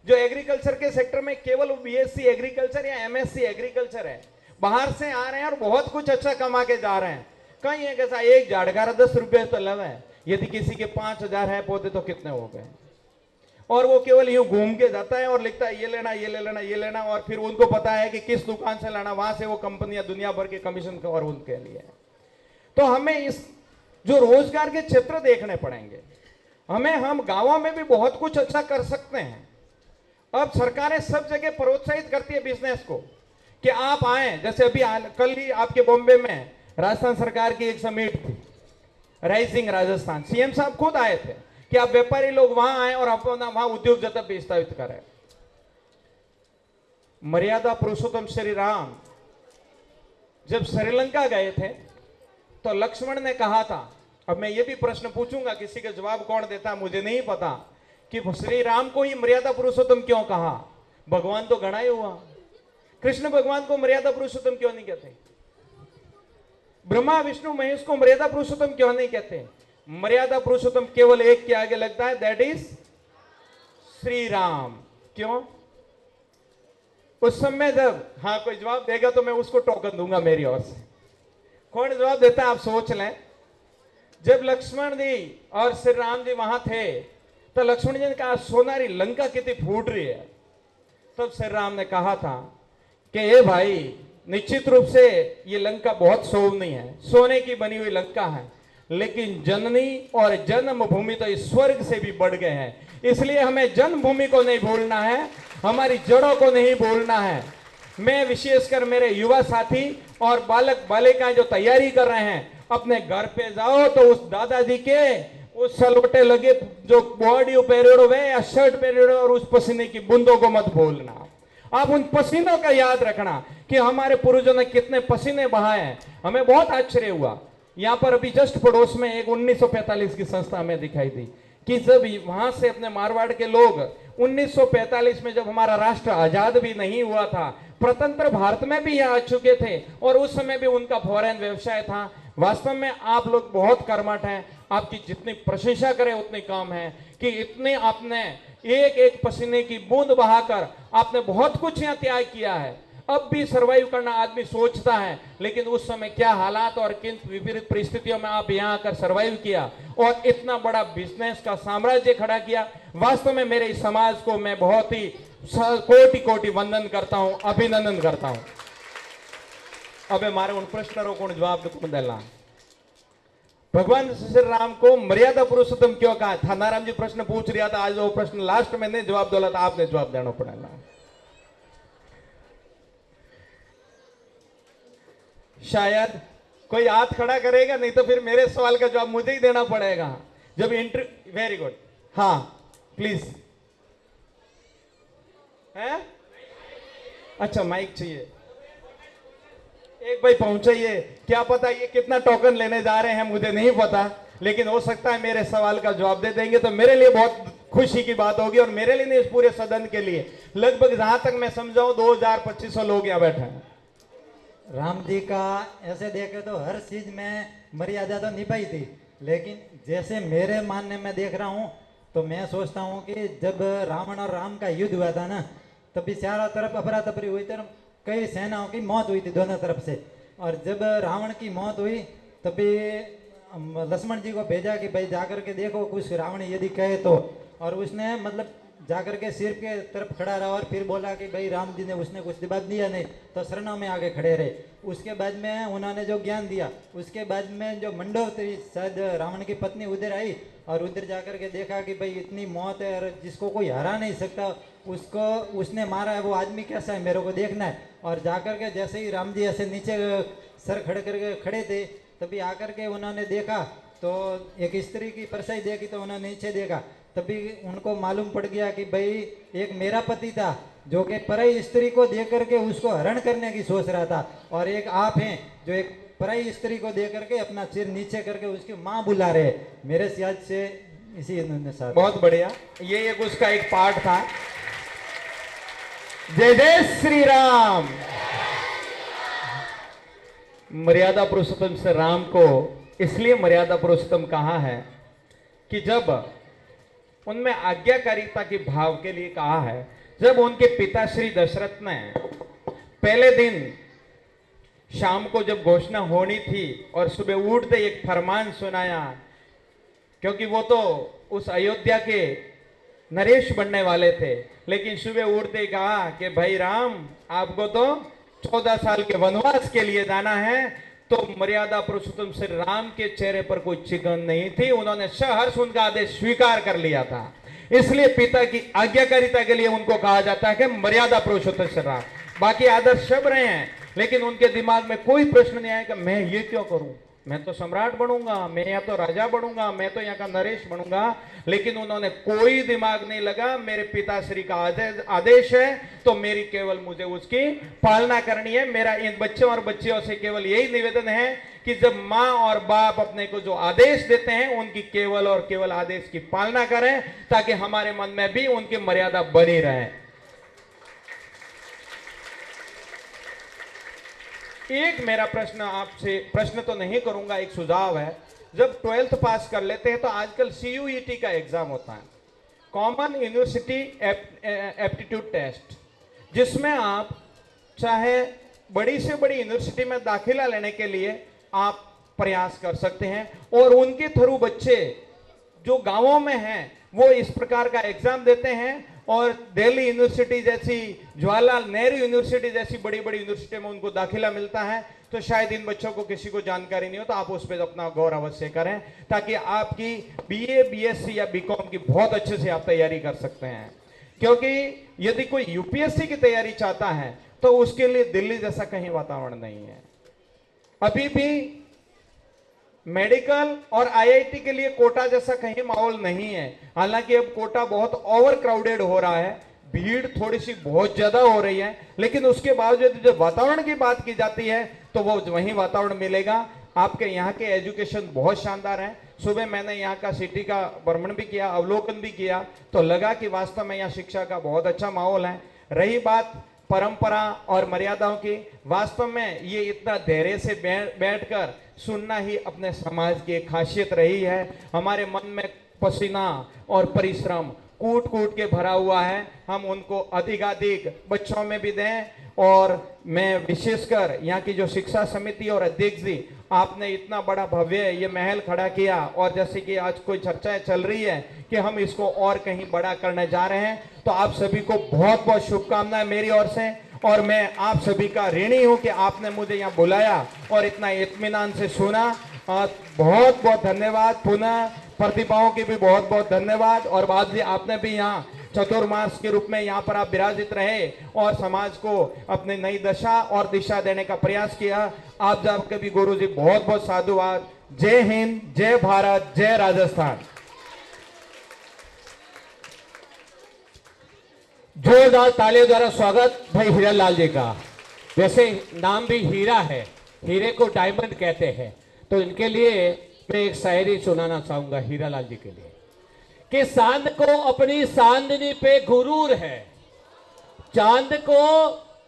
जो एग्रीकल्चर के सेक्टर में केवल बीएससी एग्रीकल्चर या एमएससी एग्रीकल्चर है, बाहर से आ रहे हैं और बहुत कुछ अच्छा कमा के जा रहे हैं। कहीं है कैसा, एक झाड़गारा 10 रुपये तो लवे, यदि किसी के 5000 है पौधे तो कितने हो गए। और वो केवल यूं घूम के जाता है और लिखता है ये लेना ये ले लेना ये लेना, और फिर उनको पता है कि किस दुकान से लाना, वहां से वो कंपनियां दुनिया भर के कमीशन और उनके लिए। तो हमें इस जो रोजगार के क्षेत्र देखने पड़ेंगे, हम गांवों में भी बहुत कुछ अच्छा कर सकते हैं। अब सरकारें सब जगह प्रोत्साहित करती है बिजनेस को कि आप आए, जैसे अभी कल ही आपके बॉम्बे में राजस्थान सरकार की एक समिट थी, राइजिंग राजस्थान, सीएम साहब खुद आए थे कि आप व्यापारी लोग वहां आए और अपना वहां उद्योग जगत भी स्थापित करें। मर्यादा पुरुषोत्तम श्री राम जब श्रीलंका गए थे तो लक्ष्मण ने कहा था, अब मैं ये भी प्रश्न पूछूंगा, किसी का जवाब कौन देता मुझे नहीं पता, कि श्री राम को ही मर्यादा पुरुषोत्तम क्यों कहा? भगवान तो घना ही हुआ, कृष्ण भगवान को मर्यादा पुरुषोत्तम क्यों नहीं कहते? ब्रह्मा विष्णु महेश को मर्यादा पुरुषोत्तम क्यों नहीं कहते? मर्यादा पुरुषोत्तम केवल एक के आगे लगता है, दैट इज श्री राम। क्यों? उस समय जब, हाँ कोई जवाब देगा तो मैं उसको टोकन दूंगा मेरी ओर से। कौन जवाब देता है आप सोच लें। जब लक्ष्मण जी और श्री राम जी वहां थे तो लक्ष्मण जी ने कहा सोनारी लंका कितनी फूट रही है। तब श्री राम ने कहा था कि ए भाई, निश्चित रूप से ये लंका बहुत शोभनीय है, सोने की बनी हुई लंका है, लेकिन जननी और जन्मभूमि तो इस स्वर्ग से भी बढ़ गए हैं, इसलिए हमें जन्मभूमि को नहीं भूलना है, हमारी जड़ों को नहीं भूलना है। मैं विशेषकर मेरे युवा साथी और बालक बालिकाएं जो तैयारी कर रहे हैं, अपने घर पे जाओ तो उस दादाजी के उस सलोटे लगे जो बॉडी पहरेड़ो वे या शर्ट पहरेड़ो और उस पसीने की बूंदों को मत भूलना। आप उन पसीनों का याद रखना कि हमारे पूर्वजों ने कितने पसीने बहाए हैं। हमें बहुत आश्चर्य हुआ, यहाँ पर अभी जस्ट पड़ोस में एक 1945 की संस्था हमें दिखाई दी कि जब वहां से अपने मारवाड़ के लोग 1945 में जब हमारा राष्ट्र आजाद भी नहीं हुआ था, स्वतंत्र भारत में भी यहाँ आ चुके थे और उस समय भी उनका फॉरेन व्यवसाय था। वास्तव में आप लोग बहुत कर्मठ हैं, आपकी जितनी प्रशंसा करें उतनी कम है कि इतने आपने एक एक पसीने की बूंद बहाकर आपने बहुत कुछ यहाँ त्याग किया है। अब भी सरवाइव करना आदमी सोचता है, लेकिन उस समय क्या हालात और किन विपरीत परिस्थितियों में आप यहाँ आकर सरवाइव किया और इतना बड़ा बिजनेस का साम्राज्य खड़ा किया। वास्तव में मेरे इस समाज को मैं बहुत ही कोटि कोटि वंदन करता हूँ, अभिनंदन करता हूँ। अब हमारे उन प्रश्नों को जवाब देना, भगवान श्री राम को मर्यादा पुरुषोत्तम क्यों कहा? थानाराम जी प्रश्न पूछ रहा था, आज वो प्रश्न लास्ट में नहीं जवाब दिला था, आपने जवाब देना पड़ेगा। शायद कोई हाथ खड़ा करेगा, नहीं तो फिर मेरे सवाल का जवाब मुझे ही देना पड़ेगा जब इंटरव्यू। वेरी गुड, हाँ प्लीज। है अच्छा, माइक चाहिए, एक भाई पहुंचाइए। क्या पता ये कितना टोकन लेने जा रहे हैं मुझे नहीं पता, लेकिन हो सकता है मेरे सवाल का जवाब दे देंगे तो मेरे लिए बहुत खुशी की बात होगी, और मेरे लिए नहीं, इस पूरे सदन के लिए। लगभग जहां तक मैं समझाऊं 2500 लोग यहाँ बैठे हैं। राम जी का ऐसे देखे तो हर चीज में मर्यादा तो निभाई थी, लेकिन जैसे मेरे मानने में देख रहा हूँ तो मैं सोचता हूँ कि जब रावण और राम का युद्ध हुआ था ना, तभी चारों तरफ अफरा तफरी हुई थी, कई सेनाओं की मौत हुई थी दोनों तरफ से। और जब रावण की मौत हुई तभी लक्ष्मण जी को भेजा कि भाई जाकर के देखो कुछ रावण यदि कहे तो, और उसने मतलब जाकर के सिर के तरफ खड़ा रहा और फिर बोला कि भाई राम जी ने उसने कुछ जवाब दिया नहीं तो शरणों में आगे खड़े रहे। उसके बाद में उन्होंने जो ज्ञान दिया, उसके बाद में जो मंडोदरी शायद रावण की पत्नी उधर आई और उधर जाकर के देखा कि भाई इतनी मौत है और जिसको कोई हरा नहीं सकता उसको उसने मारा है, वो आदमी कैसा है मेरे को देखना है। और जाकर के जैसे ही राम जी ऐसे नीचे सर खड़े करके खड़े थे, तभी आकर के उन्होंने देखा तो एक स्त्री की परछाई देखी तो उन्होंने नीचे देखा, तभी उनको मालूम पड़ गया कि भाई एक मेरा पति था जो कि पराई स्त्री को देख करके उसको हरण करने की सोच रहा था, और एक आप हैं जो एक पराई स्त्री को देख करके अपना सिर नीचे करके उसकी माँ बुला रहे। मेरे सियाज से इसी साथ। बहुत बढ़िया, ये एक उसका एक पार्ट था। जय जय श्री राम। मर्यादा पुरुषोत्तम से राम को इसलिए मर्यादा पुरुषोत्तम कहा है कि जब उनमें आज्ञाकारिता के भाव के लिए कहा है। जब उनके पिता श्री दशरथ ने पहले दिन शाम को जब घोषणा होनी थी और सुबह उठते एक फरमान सुनाया, क्योंकि वो तो उस अयोध्या के नरेश बनने वाले थे, लेकिन सुबह उठते ही कहा कि भाई राम, आपको तो 14 साल के वनवास के लिए जाना है। तो मर्यादा पुरुषोत्तम श्री राम के चेहरे पर कोई चिकन नहीं थी, उन्होंने सहर्ष उनका आदेश स्वीकार कर लिया था। इसलिए पिता की आज्ञाकारिता के लिए उनको कहा जाता है कि मर्यादा पुरुषोत्तम श्री राम। बाकी आदर्श सब रहे हैं, लेकिन उनके दिमाग में कोई प्रश्न नहीं आया कि मैं ये क्यों करूं, मैं तो सम्राट बनूंगा, मैं या तो राजा बनूंगा, मैं तो यहाँ का नरेश बनूंगा। लेकिन उन्होंने कोई दिमाग नहीं लगा, मेरे पिताश्री का आदेश है तो मेरी केवल मुझे उसकी पालना करनी है। मेरा इन बच्चों और बच्चियों से केवल यही निवेदन है कि जब माँ और बाप अपने को जो आदेश देते हैं उनकी केवल और केवल आदेश की पालना करें, ताकि हमारे मन में भी उनकी मर्यादा बनी रहे। एक मेरा प्रश्न आपसे, प्रश्न तो नहीं करूंगा, एक सुझाव है। जब 12th पास कर लेते हैं तो आजकल CUET का एग्जाम होता है, कॉमन यूनिवर्सिटी एप्टीट्यूड टेस्ट, जिसमें आप चाहे बड़ी से बड़ी यूनिवर्सिटी में दाखिला लेने के लिए आप प्रयास कर सकते हैं। और उनके थ्रू बच्चे जो गांवों में हैं वो इस प्रकार का एग्जाम देते हैं, और दिल्ली यूनिवर्सिटी जैसी, जवाहरलाल नेहरू यूनिवर्सिटी जैसी बड़ी बड़ी यूनिवर्सिटी में उनको दाखिला मिलता है। तो शायद इन बच्चों को किसी को जानकारी नहीं हो, तो आप उस पर अपना गौर अवश्य करें, ताकि आपकी BA BSc या BCom की बहुत अच्छे से आप तैयारी कर सकते हैं। क्योंकि यदि कोई UPSC की तैयारी चाहता है तो उसके लिए दिल्ली जैसा कहीं वातावरण नहीं है। अभी भी मेडिकल और IIT के लिए कोटा जैसा कहीं माहौल नहीं है। हालांकि अब कोटा बहुत ओवर क्राउडेड हो रहा है, भीड़ थोड़ी सी बहुत ज्यादा हो रही है, लेकिन उसके बावजूद जब वातावरण की बात की जाती है तो वो वही वातावरण मिलेगा। आपके यहाँ के एजुकेशन बहुत शानदार है। सुबह मैंने यहाँ का सिटी का भ्रमण भी किया, अवलोकन भी किया, तो लगा कि वास्तव में यहाँ शिक्षा का बहुत अच्छा माहौल है। रही बात परंपरा और मर्यादाओं की, वास्तव में ये इतना धैर्य से बैठकर सुनना ही अपने समाज की एक खासियत रही है। हमारे मन में पसीना और परिश्रम कूट कूट के भरा हुआ है, हम उनको अधिकाधिक बच्चों में भी दें। और मैं विशेषकर यहाँ की जो शिक्षा समिति और अध्यक्ष जी, आपने इतना बड़ा भव्य ये महल खड़ा किया, और जैसे कि आज कोई चर्चाएं चल रही है कि हम इसको और कहीं बड़ा करने जा रहे हैं, तो आप सभी को बहुत बहुत शुभकामनाएं मेरी ओर से। और मैं आप सभी का ऋणी हूं कि आपने मुझे यहाँ बुलाया और इतना इत्मीनान से सुना। बहुत बहुत धन्यवाद। पुनः प्रतिभाओं की भी बहुत बहुत धन्यवाद। और बाद जी, आपने भी यहाँ चतुर्मास के रूप में यहाँ पर आप विराजित रहे और समाज को अपनी नई दशा और दिशा देने का प्रयास किया। आप सबके भी गुरु जी बहुत बहुत साधुवाद। जय हिंद, जय भारत, जय राजस्थान। जोरदार तालियों द्वारा स्वागत भाई हीरा लाल जी का। वैसे नाम भी हीरा है, हीरे को डायमंड कहते हैं, तो इनके लिए मैं एक शायरी सुनाना चाहूंगा हीरा लाल जी के लिए कि चांद को अपनी चांदनी पे गुरूर है, चांद को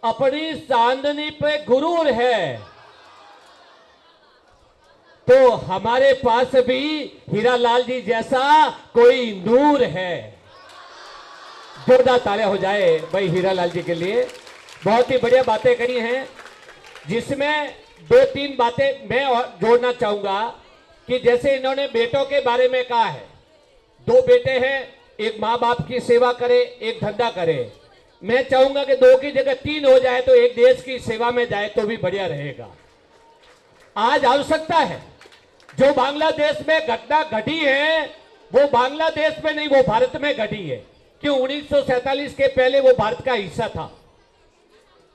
अपनी चांदनी पे गुरूर है, तो हमारे पास भी हीरा लाल जी जैसा कोई नूर है। जोरदार तालियां हो जाए भाई हीरा लाल जी के लिए। बहुत ही बढ़िया बातें कही हैं, जिसमें 2-3 बातें मैं और जोड़ना चाहूंगा कि जैसे इन्होंने बेटों के बारे में कहा है, 2 बेटे हैं, एक माँ बाप की सेवा करे, एक धंधा करे। मैं चाहूंगा कि 2 की जगह 3 हो जाए तो एक देश की सेवा में जाए तो भी बढ़िया रहेगा। आज आवश्यकता है, जो बांग्लादेश में घटना घटी है वो बांग्लादेश में नहीं, वो भारत में घटी है। क्यों? 1947 के पहले वो भारत का हिस्सा था,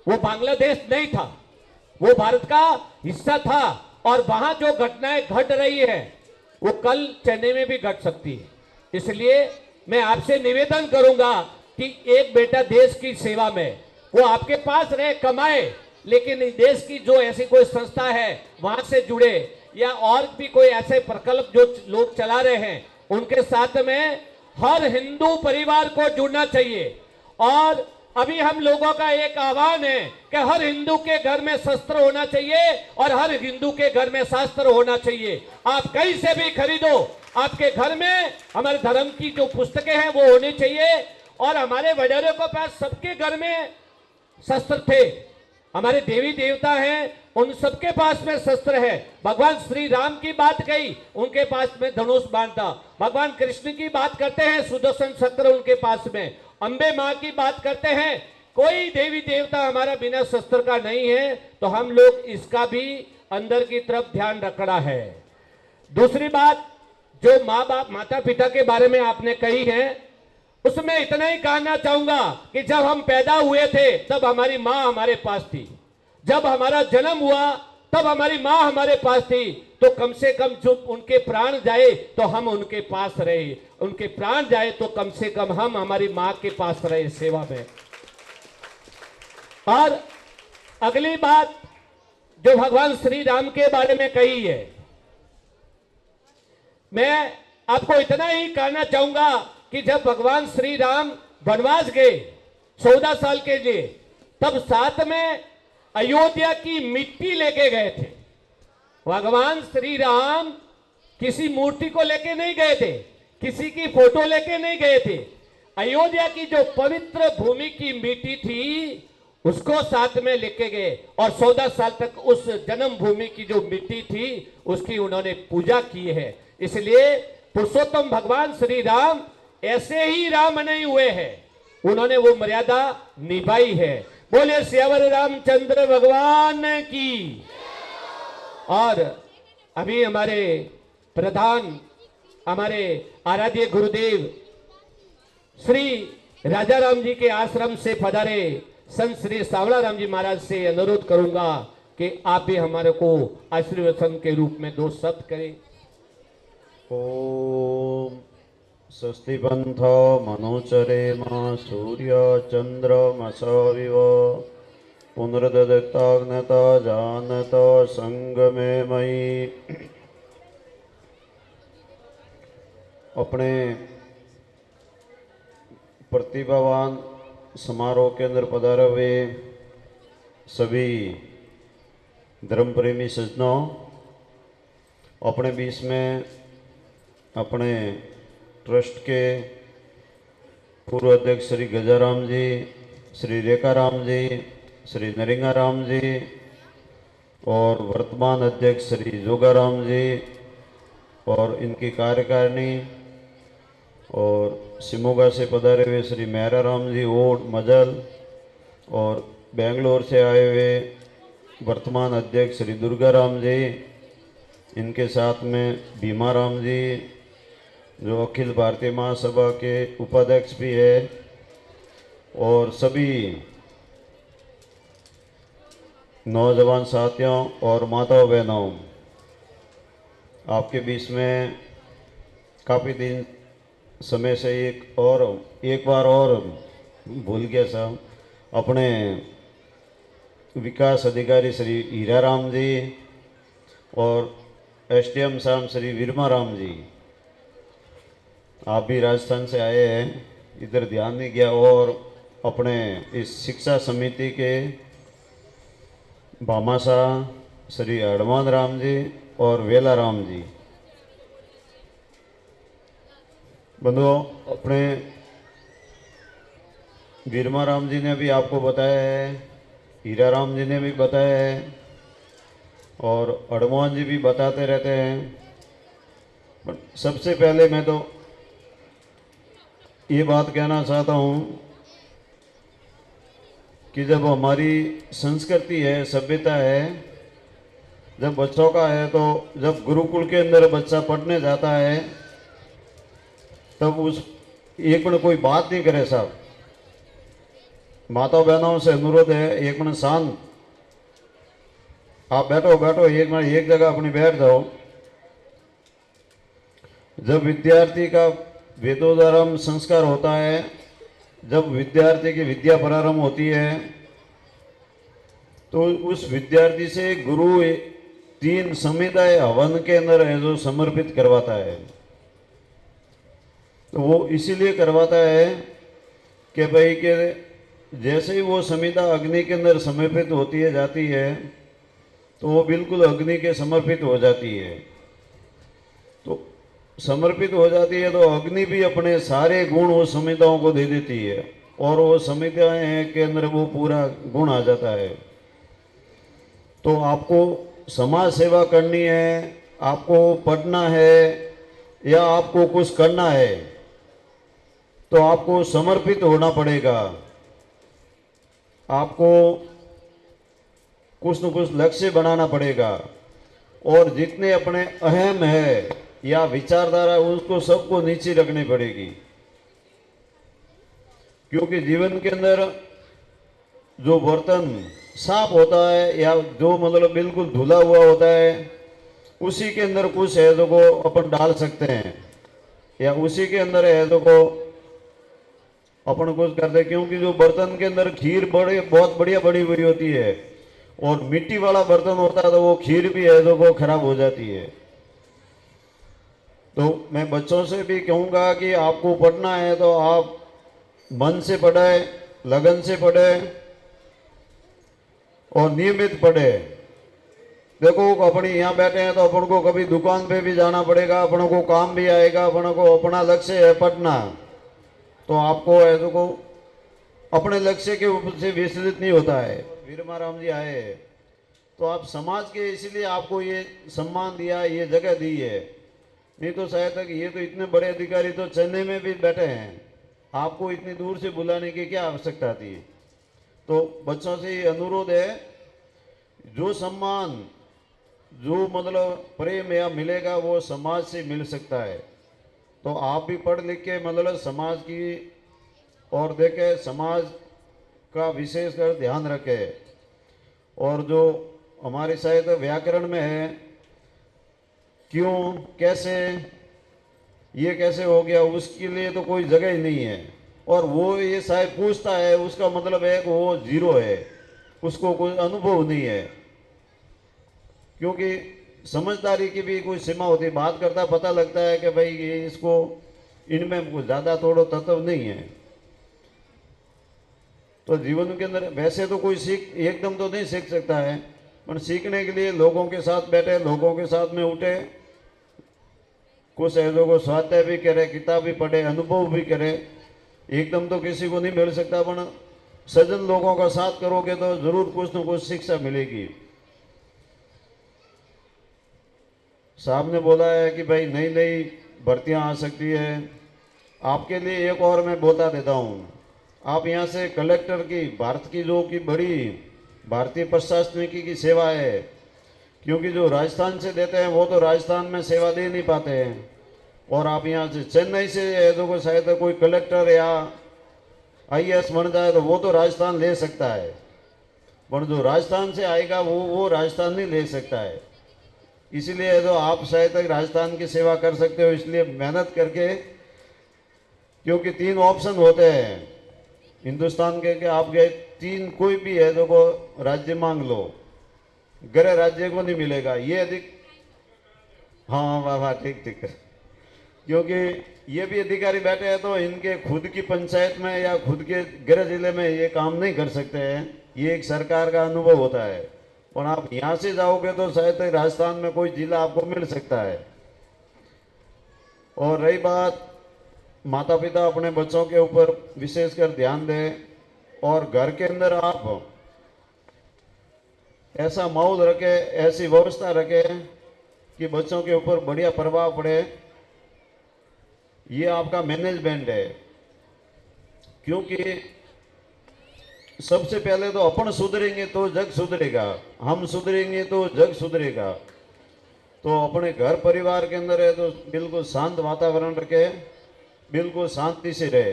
वो बांग्लादेश नहीं था, वो भारत का हिस्सा था। और वहां जो घटनाएं घट रही है वो कल चेन्नई में भी घट सकती है। इसलिए मैं आपसे निवेदन करूंगा कि एक बेटा देश की सेवा में वो आपके पास रहे, कमाए, लेकिन देश की जो ऐसी कोई संस्था है वहां से जुड़े, या और भी कोई ऐसे प्रकल्प जो लोग चला रहे हैं उनके साथ में हर हिंदू परिवार को जुड़ना चाहिए। और अभी हम लोगों का एक आह्वान है कि हर हिंदू के घर में शस्त्र होना चाहिए और हर हिंदू के घर में शास्त्र होना चाहिए। आप कहीं से भी खरीदो, आपके घर में हमारे धर्म की जो पुस्तकें हैं वो होनी चाहिए। और हमारे वडेरों के पास सबके घर में शस्त्र थे, हमारे देवी देवता हैं, उन सबके पास में शस्त्र है। भगवान श्री राम की बात कही, उनके पास में धनुष बाण था। भगवान कृष्ण की बात करते हैं, सुदर्शन चक्र उनके पास में। अंबे माँ की बात करते हैं, कोई देवी देवता हमारा बिना शस्त्र का नहीं है। तो हम लोग इसका भी अंदर की तरफ ध्यान रखना है। दूसरी बात, जो माँ बाप माता पिता के बारे में आपने कही है, उसमें इतना ही कहना चाहूंगा कि जब हम पैदा हुए थे तब हमारी माँ हमारे पास थी, जब हमारा जन्म हुआ तब हमारी माँ हमारे पास थी। तो कम से कम जो उनके प्राण जाए तो हम उनके पास रहे, उनके प्राण जाए तो कम से कम हम हमारी माँ के पास रहे सेवा में। और अगली बात जो भगवान श्री राम के बारे में कही है, मैं आपको इतना ही कहना चाहूंगा कि जब भगवान श्री राम वनवास गए 14 साल के लिए, तब साथ में अयोध्या की मिट्टी लेके गए थे। भगवान श्री राम किसी मूर्ति को लेके नहीं गए थे, किसी की फोटो लेके नहीं गए थे। अयोध्या की जो पवित्र भूमि की मिट्टी थी उसको साथ में लेके गए, और 14 साल तक उस जन्म भूमि की जो मिट्टी थी उसकी उन्होंने पूजा की है। इसलिए पुरुषोत्तम भगवान श्री राम ऐसे ही राम नहीं हुए हैं, उन्होंने वो मर्यादा निभाई है। बोले सियावर रामचंद्र भगवान की। और अभी हमारे प्रधान, हमारे आराध्य गुरुदेव श्री राजा राम जी के आश्रम से पधारे संत श्री सावला राम जी महाराज से अनुरोध करूंगा कि आप भी हमारे को आशीर्वचन के रूप में 2 शब्द करें। ओम स्वस्ति पंथ मनोचरेम सूर्य चंद्रमसविव पुनर्दत्ताग्नता जानता संगमे मयि। अपने प्रतिभावान समारोह के अंदर पधारे हुए सभी धर्म प्रेमी सज्जनों, अपने बीच में अपने ट्रस्ट के पूर्व अध्यक्ष श्री गजाराम जी, श्री रेखाराम जी, श्री नरिंगाराम जी और वर्तमान अध्यक्ष श्री जोगाराम जी और इनकी कार्यकारिणी, और शिमोगा से पधारे हुए श्री मेहरा राम जी ओड मजल, और बेंगलोर से आए हुए वर्तमान अध्यक्ष श्री दुर्गा राम जी, इनके साथ में भीमा राम जी जो अखिल भारतीय महासभा के उपाध्यक्ष भी है, और सभी नौजवान साथियों और माताओं बहनों, आपके बीच में काफ़ी दिन समय से एक बार और भूल गया साहब, अपने विकास अधिकारी श्री हीरा राम जी और एसडीएम साहब श्री विरमा राम जी, आप भी राजस्थान से आए हैं, इधर ध्यान नहीं गया। और अपने इस शिक्षा समिति के भामासा श्री हनुमान राम जी और वेला राम जी। बंधुओं, अपने विरमा राम जी ने भी आपको बताया है, हीरा राम जी ने भी बताया है, और हनुमान जी भी बताते रहते हैं। सबसे पहले मैं तो ये बात कहना चाहता हूँ कि जब हमारी संस्कृति है, सभ्यता है, जब बच्चों का है, तो जब गुरुकुल के अंदर बच्चा पढ़ने जाता है तब उस एक मिनट कोई बात नहीं करे साहब। माता बहनों से अनुरोध है, एक मिनट शांत, आप बैठो एक मिनट एक जगह अपनी बैठ जाओ। जब विद्यार्थी का वेदोधर्म संस्कार होता है, जब विद्यार्थी की विद्या प्रारंभ होती है, तो उस विद्यार्थी से गुरु 3 समुदाय हवन के अंदर है जो समर्पित करवाता है। तो वो इसीलिए करवाता है कि भाई के जैसे ही वो समिधा अग्नि के अंदर समर्पित होती है जाती है, तो वो बिल्कुल अग्नि के समर्पित हो जाती है। तो समर्पित हो जाती है तो अग्नि भी अपने सारे गुण वो समिधाओं को दे देती है, और वो समिधाएं के अंदर वो पूरा गुण आ जाता है। तो आपको समाज सेवा करनी है, आपको पढ़ना है या आपको कुछ करना है, तो आपको समर्पित होना पड़ेगा। आपको कुछ न कुछ लक्ष्य बनाना पड़ेगा और जितने अपने अहम है या विचारधारा उसको सबको नीचे रखनी पड़ेगी। क्योंकि जीवन के अंदर जो बर्तन साफ होता है या जो मतलब बिल्कुल धुला हुआ होता है, उसी के अंदर कुछ है जो को अपन डाल सकते हैं या उसी के अंदर है जो को अपन कुछ करते हैं। क्योंकि जो बर्तन के अंदर खीर बहुत बढ़िया बड़ी हुई होती है और मिट्टी वाला बर्तन होता है तो वो खीर भी है जो को खराब हो जाती है। तो मैं बच्चों से भी कहूँगा कि आपको पढ़ना है तो आप मन से पढ़े, लगन से पढ़े और नियमित पढ़े। देखो अपन यहाँ बैठे हैं तो अपन को कभी दुकान पे भी जाना पड़ेगा, अपन को काम भी आएगा, अपन को अपना लक्ष्य है पढ़ना, तो आपको ऐसे को अपने लक्ष्य के ऊपर से विचलित नहीं होता है। वीरमाराम जी आए तो आप समाज के इसलिए आपको ये सम्मान दिया, ये जगह दी है, नहीं तो शायद तक ये तो इतने बड़े अधिकारी तो चेन्नई में भी बैठे हैं, आपको इतनी दूर से बुलाने की क्या आवश्यकता थी। तो बच्चों से ये अनुरोध है, जो सम्मान जो मतलब प्रेम या मिलेगा वो समाज से मिल सकता है। तो आप भी पढ़ लिख के मतलब समाज की और देखे, समाज का विशेषकर ध्यान रखे। और जो हमारी शायद व्याकरण में है, क्यों, कैसे, ये कैसे हो गया, उसके लिए तो कोई जगह ही नहीं है। और वो ये शायद पूछता है, उसका मतलब है कि वो जीरो है, उसको कोई अनुभव नहीं है। क्योंकि समझदारी की भी कोई सीमा होती है, बात करता पता लगता है कि भाई ये इसको इनमें कुछ ज़्यादा थोड़ा तत्व नहीं है। तो जीवन के अंदर वैसे तो कोई सीख एकदम तो नहीं सीख सकता है, पर सीखने के लिए लोगों के साथ बैठे, लोगों के साथ में उठे, कुछ ऐसों को स्वाध्याय भी करे, किताब भी पढ़े, अनुभव भी करे। एकदम तो किसी को नहीं मिल सकता, पर सज्जन लोगों का साथ करोगे तो जरूर कुछ न कुछ शिक्षा मिलेगी। साहब ने बोला है कि भाई नई नई भर्तियां आ सकती है। आपके लिए एक और मैं बोलता देता हूँ, आप यहाँ से कलेक्टर की, भारत की जो कि बड़ी भारतीय प्रशासनिकी की सेवा है, क्योंकि जो राजस्थान से देते हैं वो तो राजस्थान में सेवा दे नहीं पाते हैं, और आप यहाँ से चेन्नई से जो को शायद कोई कलेक्टर या आईएएस बन जाए तो वो तो राजस्थान ले सकता है, पर जो राजस्थान से आएगा वो राजस्थान नहीं ले सकता है। इसीलिए तो आप शायद तक राजस्थान की सेवा कर सकते हो, इसलिए मेहनत करके, क्योंकि 3 ऑप्शन होते हैं हिंदुस्तान के कि आप गए 3 कोई भी है जो को राज्य मांग लो, गृह राज्य को नहीं मिलेगा। ये अधिक, हाँ वाह वाह ठीक ठीक, क्योंकि ये भी अधिकारी बैठे हैं तो इनके खुद की पंचायत में या खुद के गृह जिले में ये काम नहीं कर सकते हैं, ये एक सरकार का अनुभव होता है। और आप यहाँ से जाओगे तो शायद राजस्थान में कोई जिला आपको मिल सकता है। और रही बात, माता पिता अपने बच्चों के ऊपर विशेषकर ध्यान दें और घर के अंदर आप ऐसा माहौल रखें, ऐसी व्यवस्था रखें कि बच्चों के ऊपर बढ़िया प्रभाव पड़े। ये आपका मैनेजमेंट है, क्योंकि सबसे पहले तो अपन सुधरेंगे तो जग सुधरेगा, हम सुधरेंगे तो जग सुधरेगा। तो अपने घर परिवार के अंदर है तो बिल्कुल शांत वातावरण रखे, बिल्कुल शांति से रहे।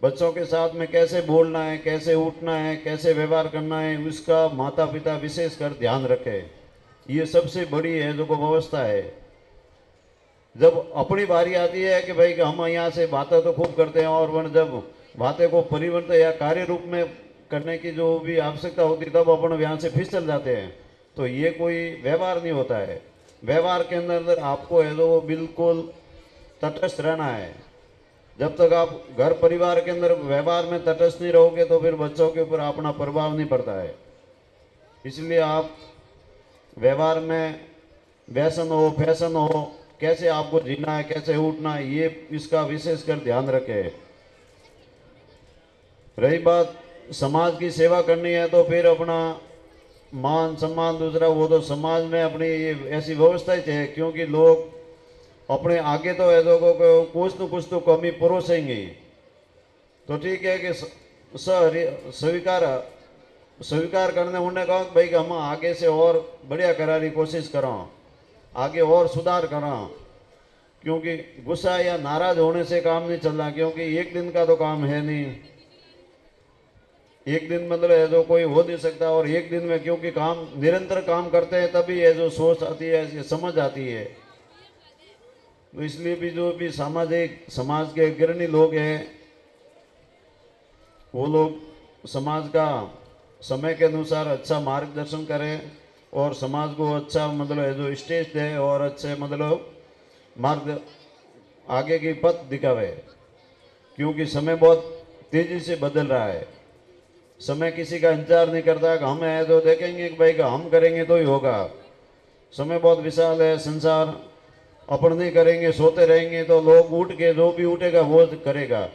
बच्चों के साथ में कैसे बोलना है, कैसे उठना है, कैसे व्यवहार करना है, उसका माता पिता विशेषकर ध्यान रखे। ये सबसे बड़ी है जो को व्यवस्था है। जब अपनी बारी आती है कि भाई हम यहाँ से बातें तो खूब करते हैं, और वह जब बातें को परिवर्तन या कार्य रूप में करने की जो भी आवश्यकता होती तब अपन यहाँ से फिसल जाते हैं। तो ये कोई व्यवहार नहीं होता है। व्यवहार के अंदर आपको है जो बिल्कुल तटस्थ रहना है। जब तक आप घर परिवार के अंदर व्यवहार में तटस्थ नहीं रहोगे तो फिर बच्चों के ऊपर अपना प्रभाव नहीं पड़ता है। इसलिए आप व्यवहार में व्यसन हो, फैशन हो, कैसे आपको जीना है, कैसे उठना है, ये इसका विशेषकर ध्यान रखें। रही बात समाज की सेवा करनी है तो फिर अपना मान सम्मान दूसरा वो तो समाज में अपनी ये ऐसी व्यवस्था ही है, क्योंकि लोग अपने आगे तो ऐसो को कुछ न कुछ तो कमी परोसेंगे। तो ठीक है कि स्वीकार करने उन्होंने कहा भाई कि हम आगे से और बढ़िया करारी कोशिश करें, आगे और सुधार करें, क्योंकि गुस्सा या नाराज होने से काम नहीं चल रहा, क्योंकि एक दिन का तो काम है नहीं, एक दिन मतलब है जो कोई हो नहीं सकता। और एक दिन में क्योंकि काम निरंतर काम करते हैं तभी ये जो सोच आती है, समझ आती है। तो इसलिए भी जो भी समाज के अग्रणी लोग हैं वो लोग समाज का समय के अनुसार अच्छा मार्गदर्शन करें और समाज को अच्छा मतलब है जो स्टेज दे और अच्छे मतलब मार्ग आगे की पथ दिखावे, क्योंकि समय बहुत तेजी से बदल रहा है। समय किसी का इंतजार नहीं करता कि हम है तो देखेंगे कि भाई का हम करेंगे तो ही होगा। समय बहुत विशाल है, संसार अपन नहीं करेंगे सोते रहेंगे तो लोग उठ के जो भी उठेगा वो करेगा।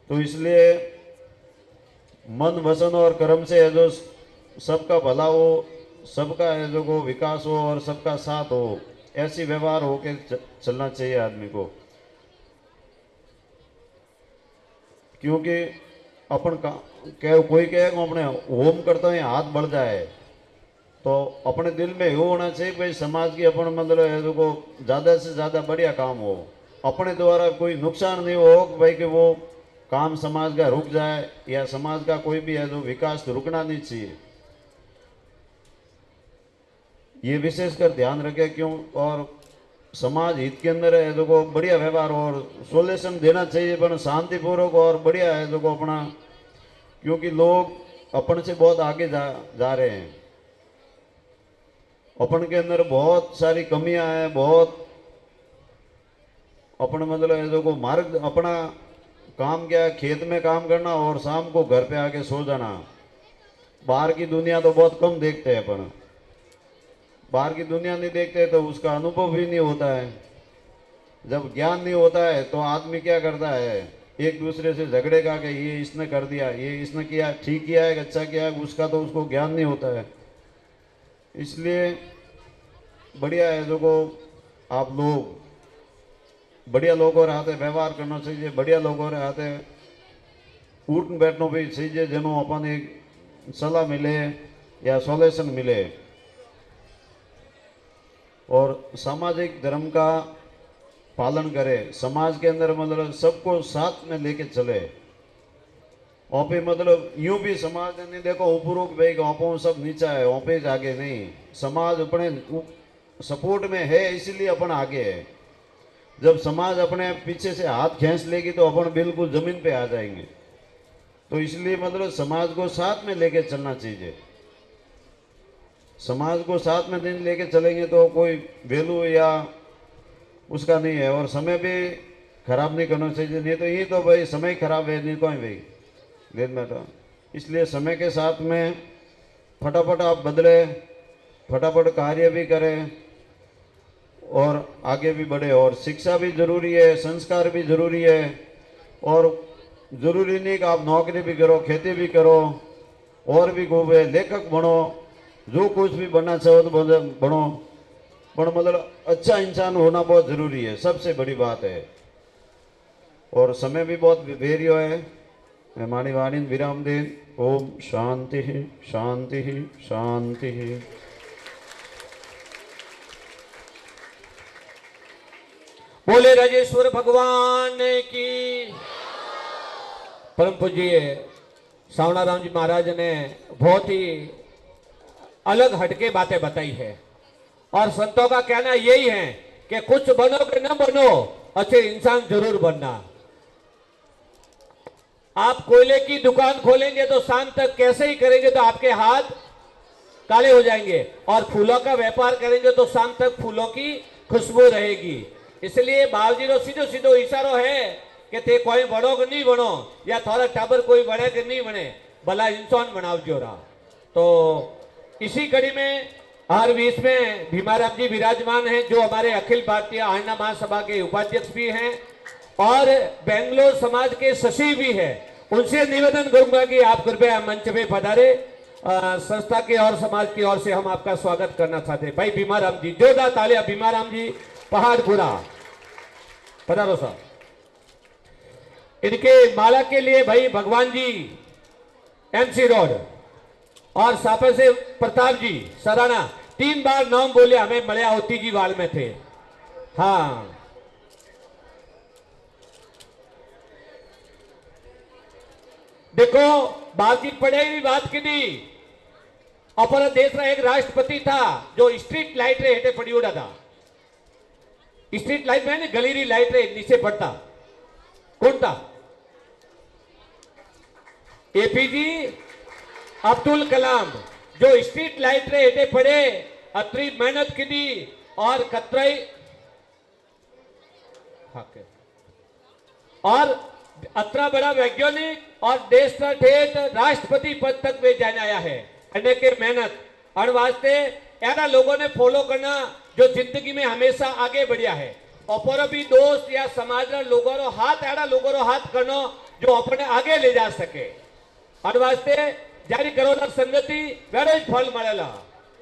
तो इसलिए मन वचन और कर्म से है जो सबका भला हो, सबका है जो को विकास हो और सबका साथ हो, ऐसी व्यवहार होके चलना चाहिए आदमी को। क्योंकि अपन कोई कहे अपने होम करता है हाथ बढ़ जाए, तो अपने दिल में ये होना चाहिए भाई समाज की अपन मतलब है जो को ज़्यादा से ज़्यादा बढ़िया काम हो, अपने द्वारा कोई नुकसान नहीं हो भाई कि वो काम समाज का रुक जाए या समाज का कोई भी है जो विकास रुकना नहीं चाहिए। ये विशेषकर ध्यान रखे क्यों, और समाज हित के अंदर है जो को बढ़िया व्यवहार और सोल्यूशन देना चाहिए, पर शांतिपूर्वक और बढ़िया है जो को अपना, क्योंकि लोग अपन से बहुत आगे जा रहे हैं। अपन के अंदर बहुत सारी कमियां हैं, बहुत अपन मतलब है जो को मार्ग अपना काम क्या है, खेत में काम करना और शाम को घर पे आके सो जाना। बाहर की दुनिया तो बहुत कम देखते हैं अपन, बाहर की दुनिया नहीं देखते तो उसका अनुभव भी नहीं होता है। जब ज्ञान नहीं होता है तो आदमी क्या करता है, एक दूसरे से झगड़ेगा कि ये इसने कर दिया, ये इसने किया, ठीक किया है, अच्छा किया है, उसका तो उसको ज्ञान नहीं होता है। इसलिए बढ़िया है जो को आप लोग बढ़िया लोगों रहते व्यवहार करना चाहिए, बढ़िया लोगों रहते उठ बैठना भी चाहिए, जिन्हों अपन एक सलाह मिले या सॉल्यूशन मिले। और सामाजिक धर्म का पालन करे, समाज के अंदर मतलब सबको साथ में लेके चले। वहाँ पे मतलब यूं भी समाज ने देखो ऊपरों भाई वहाँ सब नीचा है, वहाँ पे आगे नहीं। समाज अपने सपोर्ट में है इसलिए अपन आगे है। जब समाज अपने पीछे से हाथ खींच लेगी तो अपन बिल्कुल जमीन पे आ जाएंगे। तो इसलिए मतलब समाज को साथ में लेके चलना चाहिए। समाज को साथ में दिन लेके चलेंगे तो कोई वैल्यू या उसका नहीं है। और समय भी खराब नहीं करना चाहिए, नहीं तो ये तो भाई समय खराब है नहीं कोई भाई लेट बैठा। इसलिए समय के साथ में फटाफट आप बदले, फटाफट कार्य भी करें और आगे भी बढ़े। और शिक्षा भी जरूरी है, संस्कार भी जरूरी है। और जरूरी नहीं कि आप नौकरी भी करो, खेती भी करो, और भी खूब है, लेखक बनो, जो कुछ भी बनना चाहो तो बनो, पर मतलब अच्छा इंसान होना बहुत जरूरी है, सबसे बड़ी बात है। और समय भी बहुत बेरियो है। मैं मानी वाणी विराम दें। ओम शांति शांति शांति। बोले राजेश्वर भगवान की। परम पूज्य सावणाराम जी महाराज ने बहुत ही अलग हटके बातें बताई है। और संतों का कहना यही है कि कुछ बनो कि न बनो, अच्छे इंसान जरूर बनना। आप कोयले की दुकान खोलेंगे तो शाम तक कैसे ही करेंगे तो आपके हाथ काले हो जाएंगे, और फूलों का व्यापार करेंगे तो शाम तक फूलों की खुशबू रहेगी। इसलिए बाबूजी रो सीधो सीधो इशारो है कि ते कोई बड़ो कि नहीं बनो, या थोड़ा टाबर कोई बने कि नहीं बने, भला इंसान बनावजो रहा। तो इसी कड़ी में हर 20 में भीमाराम जी विराजमान हैं, जो हमारे अखिल भारतीय आर्णा महासभा के उपाध्यक्ष भी हैं और बेंगलोर समाज के सचिव भी हैं। उनसे निवेदन करूंगा कि आप कृपया मंच पे पधारे संस्था की और समाज की ओर से हम आपका स्वागत करना चाहते हैं। भाई भीमाराम जी, जोरदार तालियां। भीमाराम जी पहाड़पुरा, पधारो साहब। इनके माला के लिए भाई भगवान जी एमसी रोड और सापे से प्रताप जी सराना 3 बार नाम बोले, हमें मलया होती जी वाल में थे। हाँ, देखो बात की पढ़ाई बात की दी। अपना देश का एक राष्ट्रपति था जो स्ट्रीट लाइट रे हेठे पड़ी उड़ा था। स्ट्रीट लाइट में गली री लाइट रे नीचे पड़ता, कौन था? एपीजे अब्दुल कलाम, जो स्ट्रीट लाइट रे हेठे पड़े, अतरी मेहनत की दी और कतराई और अतरा बड़ा वैज्ञानिक और देश का ठेठ राष्ट्रपति पद तक वे जाने आया है। करने के मेहनत और वास्ते ऐसा लोगों ने फॉलो करना जो जिंदगी में हमेशा आगे बढ़िया है। और भी दोस्त या समाज रा लोगों रो हाथ, ऐसा लोगों रो हाथ करना जो अपने आगे ले जा सके। और वास्ते जारी करो ना संगति वेरे फल मरेला।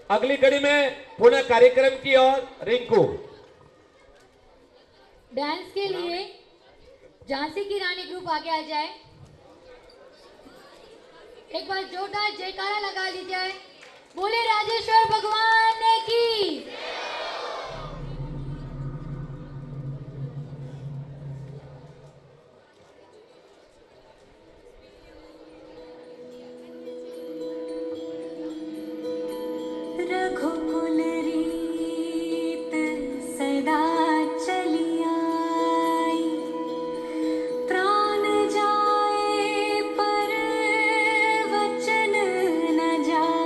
अगली कड़ी में पुनः कार्यक्रम की ओर रिंकू। डांस के लिए झांसी की रानी ग्रुप आगे आ जाए। एक बार जोरदार जयकारा लगा लीजिए। बोले राजेश्वर भगवान की। रघुकुल रीत सदा चली आई, प्राण जाए पर वचन न जाए।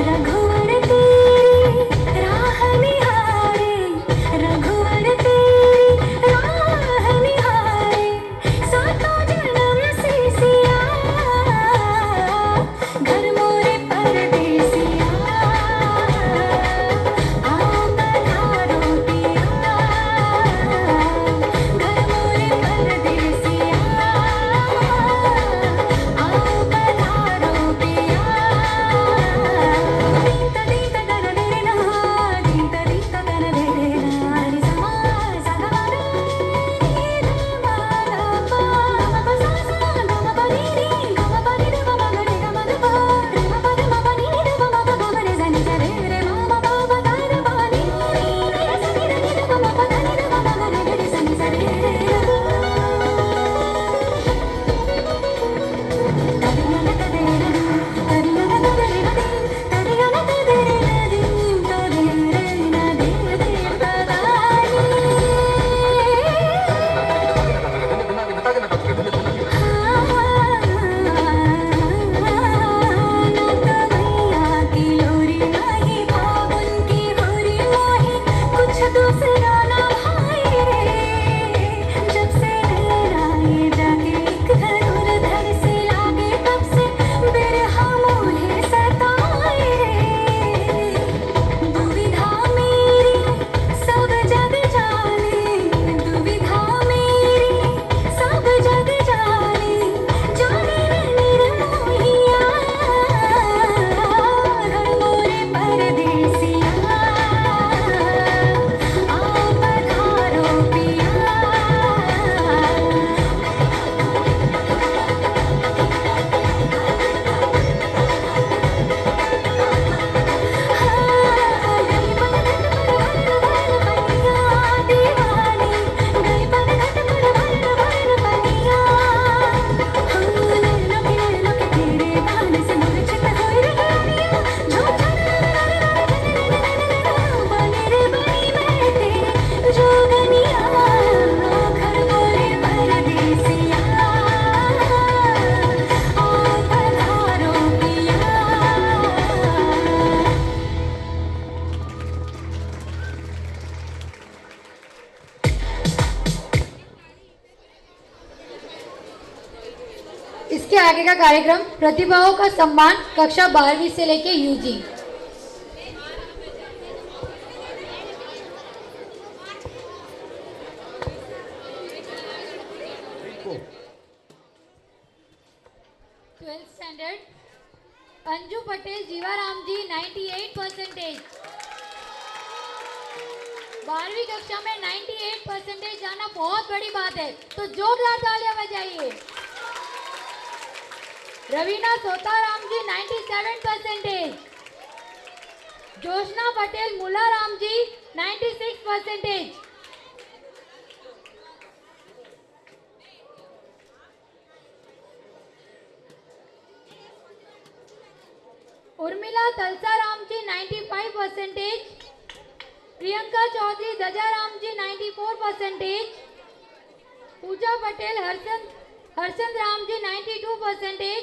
रघुवर आगे का कार्यक्रम प्रतिभाओं का सम्मान कक्षा 12वीं से लेके यूजी। स्टैंडर्ड अंजू पटेल जीवाराम जी 98%। 12वीं कक्षा में 98% जाना बहुत बड़ी बात है, तो जोरदार तालियां बजाइए। रवीना सोताराम जी 97%। जोशना पटेल मुलाराम जी 96%। उर्मिला तलसाराम जी 95%। प्रियंका चौधरी दजाराम जी 94%। पूजा पटेल हरचंद राम जी 92%।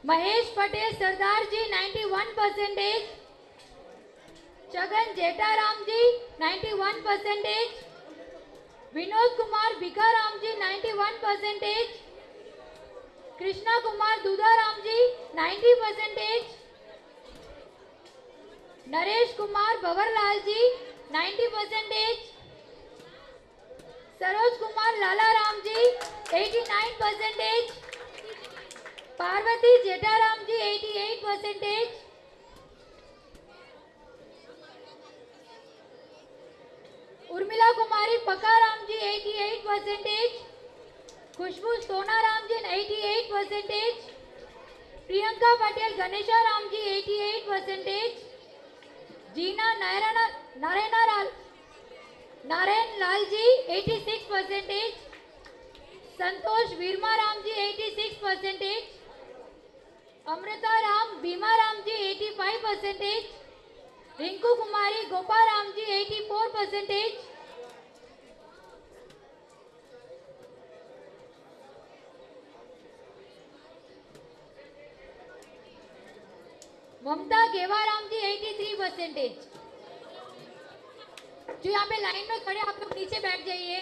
महेश पटेल सरदार जी 91%। छगन जेठाराम जी 91%। विनोद कुमार भिखाराम जी 91%। कृष्णा कुमार दूधाराम जी 90%। नरेश कुमार भंवरलाल जी 90%। सरोज कुमार लालाराम जी 89%। पार्वती जेठाराम जी 88%। उर्मिला कुमारी पकाराम जी 88%। खुशबू सोनाराम जी 88%। प्रियंका पटेल गणेशाराम जी 88%। जीना नारायण लाल जी 86%। संतोष वीरमाराम जी 86%। अमृता राम भीमाराम जी 85%। रिंकू कुमारी गोपाराम जी 84%। ममता गेवाराम जी 83%। जो यहाँ पे लाइन में खड़े आप लोग नीचे बैठ जाइए।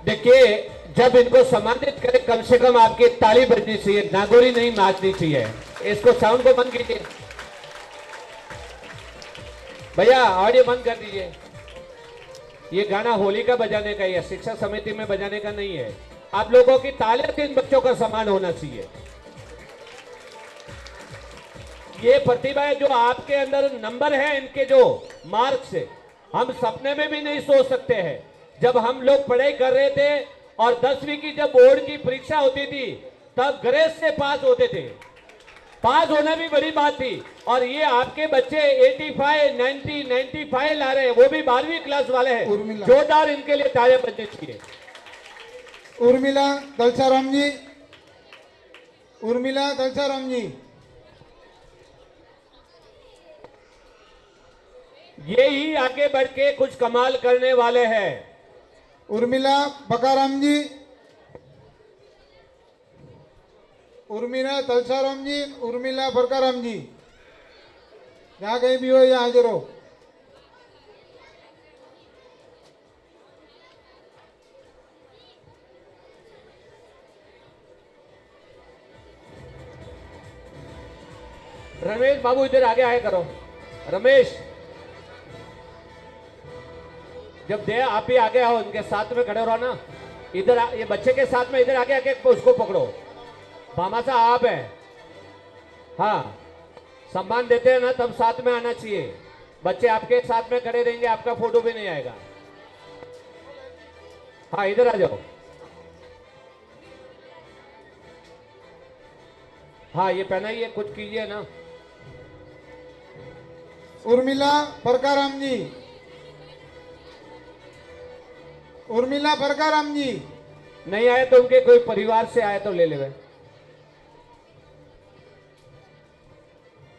देखिए, जब इनको सम्मानित करें कम से कम आपकी ताली बजनी चाहिए, नागोरी नहीं नाचनी चाहिए। इसको साउंड को बंद कीजिए भैया, ऑडियो बंद कर दीजिए। ये गाना होली का बजाने का है, शिक्षा समिति में बजाने का नहीं है। आप लोगों की तालियों से इन बच्चों का सम्मान होना चाहिए। ये प्रतिभा है जो आपके अंदर नंबर है, इनके जो मार्क्स है, हम सपने में भी नहीं सोच सकते हैं। जब हम लोग पढ़ाई कर रहे थे और 10वीं की जब बोर्ड की परीक्षा होती थी तब ग्रेस से पास होते थे। पास होना भी बड़ी बात थी। और ये आपके बच्चे 85, 90, 95 ला रहे हैं, वो भी 12वीं क्लास वाले हैं। जोरदार इनके लिए तालियां बजनी चाहिए। उर्मिला दलसाराम जी उर्मिला तलसाराम जी, ये ही आगे बढ़ के कुछ कमाल करने वाले हैं। उर्मिला बकाराम जी, उर्मिला तलसाराम जी, उर्मिला बरकाराम जी, जहाँ कहीं भी हो यहाँ हाजिर हो। रमेश बाबू इधर आगे आया करो। रमेश, जब दे आप ही आगे आओ, इनके साथ में खड़े रहो ना। इधर ये बच्चे के साथ में इधर आगे आके उसको पकड़ो। भामासा आप है, हाँ, सम्मान देते हैं ना तब साथ में आना चाहिए। बच्चे आपके साथ में खड़े रहेंगे, आपका फोटो भी नहीं आएगा। हाँ, इधर आ जाओ। हाँ, ये पहनाइए, कुछ कीजिए ना। उर्मिला बरकाराम जी, उर्मिला बरकाराम जी, नहीं आए तो उनके कोई परिवार से आए तो ले ले।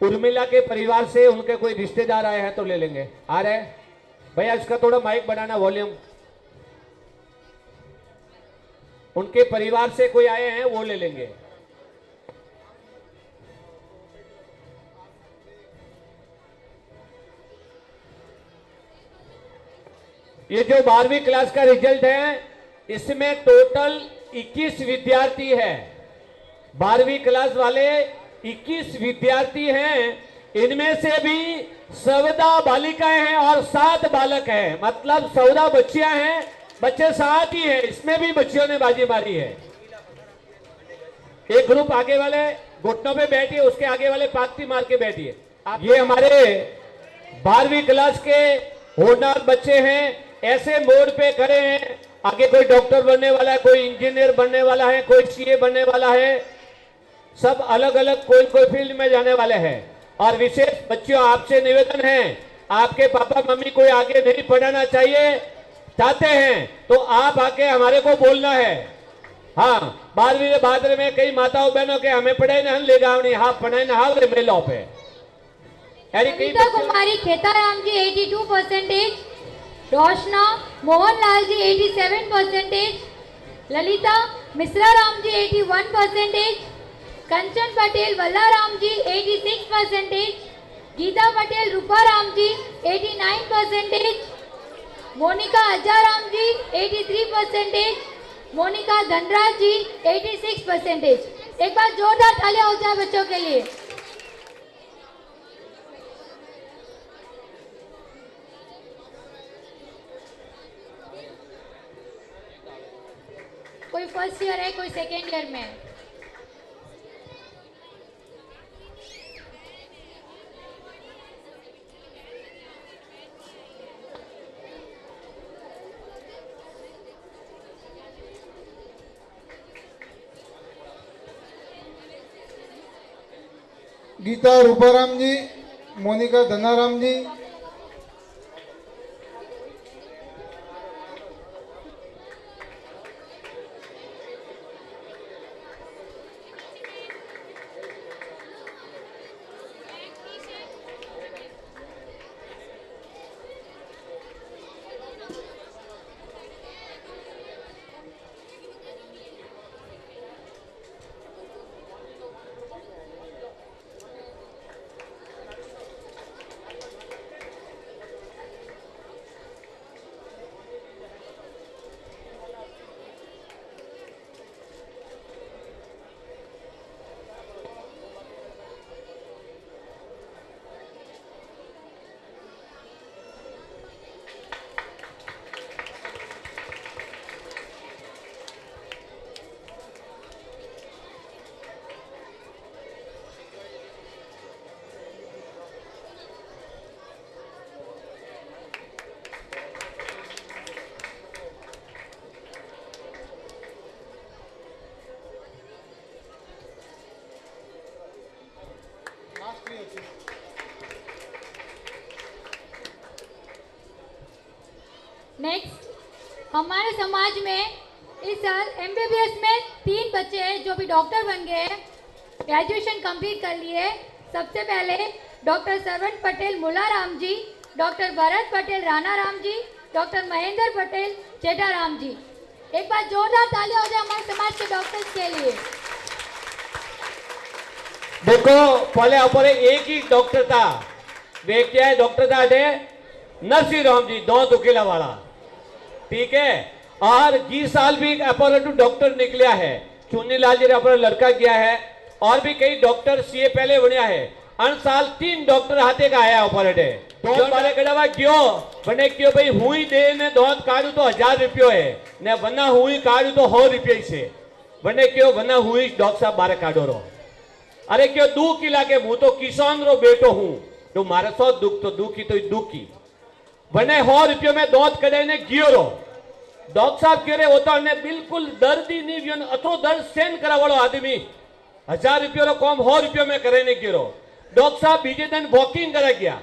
उर्मिला के परिवार से उनके कोई रिश्तेदार आए हैं तो ले लेंगे। आ रहे भैया, इसका थोड़ा माइक बढ़ाना, वॉल्यूम। उनके परिवार से कोई आए हैं वो ले लेंगे। ये जो 12वीं क्लास का रिजल्ट है, इसमें टोटल 21 विद्यार्थी है। 12वीं क्लास वाले 21 विद्यार्थी हैं। इनमें से भी 14 बालिकाएं हैं और 7 बालक हैं, मतलब 14 बच्चियां हैं। बच्चे 7 ही हैं, इसमें भी बच्चियों ने बाजी मारी है। एक ग्रुप आगे वाले घुटनों पे बैठिए, उसके आगे वाले पागती मार के बैठिए। ये हमारे 12वीं क्लास के होनहार बच्चे हैं, ऐसे मोड़ पे खड़े हैं। आगे कोई डॉक्टर बनने वाला है, कोई इंजीनियर बनने वाला है, कोई सीए बनने वाला है। सब अलग अलग कोई कोई फील्ड में जाने वाले हैं। और विशेष बच्चों, आपसे निवेदन है, आपके पापा मम्मी कोई आगे नहीं पढ़ाना चाहते हैं तो आप आके हमारे को बोलना है। हाँ, 12वीं बाद में कई माताओं बहनों के हमें पढ़ाई नहीं ले गाँव नहीं, हाँ पढ़ाई ना हाव मेलो पे। सविता कुमारी खेताराम जी 82%, रोशना मोहनलाल जी 87%, ललिता मिश्रा राम जी 81%, कंचन पटेल वल्लाराम जी 86%, गीता पटेल रूपाराम जी 89%, मोनिका अजाराम जी 83%, मोनिका धनराज जी 86%। एक बार जोरदार तालियां हो जाए बच्चों के लिए। कोई फर्स्ट ईयर है, कोई सेकेंड ईयर में है। गीता रूपाराम जी, मोनिका धनाराम जी, नेक्स्ट, हमारे समाज में इस साल एमबीबीएस में 3 बच्चे हैं जो भी डॉक्टर बन गए हैं। ग्रेजुएशन कंप्लीट कर लिए। सबसे पहले डॉक्टर सरवण पटेल मुलाराम जी, डॉक्टर भरत पटेल राणा राम जी, डॉक्टर महेंद्र पटेल जेठाराम जी। एक बार जोरदार तालियां हो जाए हमारे समाज के डॉक्टर्स के लिए। देखो पहले ऊपर एक ही डॉक्टर था, वे क्या है डॉक्टर था नरसिंह राम जी दो दुकेला वाला, ठीक है। और 20 साल भी अपॉरेटू डॉक्टर निकलिया है, चुन्नीलाल जी ने अपना लड़का किया है, और भी कई डॉक्टर सीए पहले बनया है। अन साल 3 डॉक्टर हाथे का आया ऑपरेटे दो बारे कड़वा क्यों बने क्यों भाई हुई दे ने दौत काढ़ू तो 1000 रुपयो है ने वना हुई काढ़ू तो 100 रुपये से बने क्यों वना हुई डॉक्टर साहब बारे काढ़ो रो। अरे क्यों 2 किला के मुंह तो किसान रो बेटो हूं तो मारे 100 दुख तो दुखी तो दुखी बने 100 रुपये में दौत कड़े ने गियो रो। डॉक्टर साहब कह रहे होता ने बिल्कुल दर्द ही नहीं वियो अतो दर्द सहन करा वालो आदमी 1000 रुपये रो कॉम 100 रुपये में करे ने गिरो। डॉक्टर साहब बीजे दिन वॉकिंग करा गया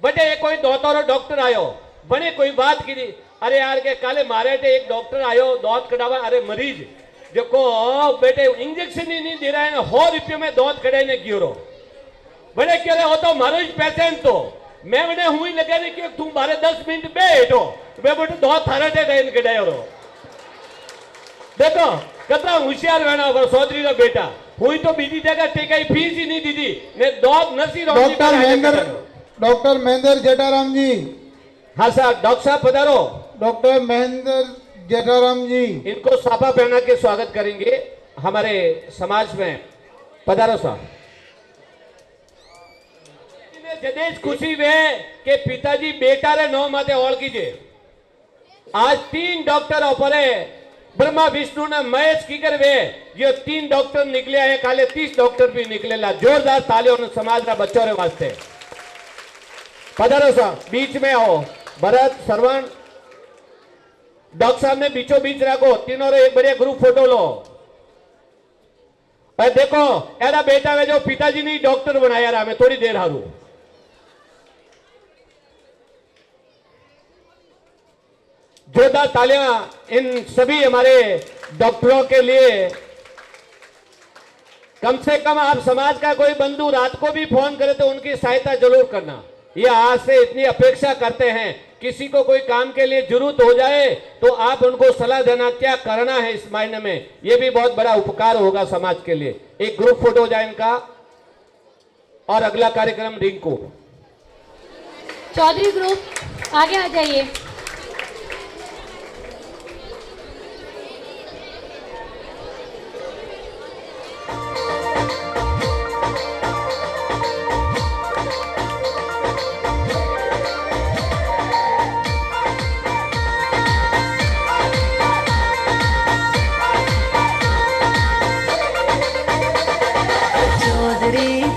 बटे एक कोई दौतारो डॉक्टर आयो बने कोई बात की अरे यार के काले मारे थे एक डॉक्टर आयो दौत कटावा अरे मरीज देखो बेटे इंजेक्शन ही नहीं दे रहा है 100 रुपये में दौत कटाई ने गिरो। बड़े कह रहे हो तो मारो पेशेंट तो मैं बने हुई लगे ने कि तू मारे 10 मिनट बैठो मैं बोटे दौत थारे थे कटायो रो। देखो कतरा होशियार रहना पर सौदरी रा बेटा हुई तो बीजी जगह टेकाई फीस ही नहीं दी थी ने दौत नसी रो। डॉक्टर महेंद्र जेठाराम जी। हाँ साहब डॉक्टर साहब पधारो। डॉक्टर महेंद्र जेठाराम जी इनको साफा पहना के स्वागत करेंगे हमारे समाज में। पधारो साहब। जदेश खुशी वे के पिताजी बेटा रे नौ माते ओल कीजिए। आज 3 डॉक्टर ओपरे ब्रह्मा विष्णु ने महेश की कर वे ये 3 डॉक्टर निकले है काले 30 डॉक्टर भी निकले ला। जोरदार तालियों समाज ना बच्चों रे वास्ते। पधारो साहब बीच में आओ। भरत सरवण डॉक्टर साहब ने बीचों बीच रखो तीनों रे एक बढ़िया ग्रुप फोटो लो। और देखो एरा बेटा में जो पिताजी ने डॉक्टर बनाया रहा मैं थोड़ी देर हारू। जोरदार तालियां इन सभी हमारे डॉक्टरों के लिए। कम से कम आप समाज का कोई बंधु रात को भी फोन करे तो उनकी सहायता जरूर करना। ये आज से इतनी अपेक्षा करते हैं किसी को कोई काम के लिए जरूरत हो जाए तो आप उनको सलाह देना क्या करना है इस महीने में, ये भी बहुत बड़ा उपकार होगा समाज के लिए। एक ग्रुप फोटो हो जाए इनका। और अगला कार्यक्रम रिंकू चौधरी ग्रुप आगे आ जाइए।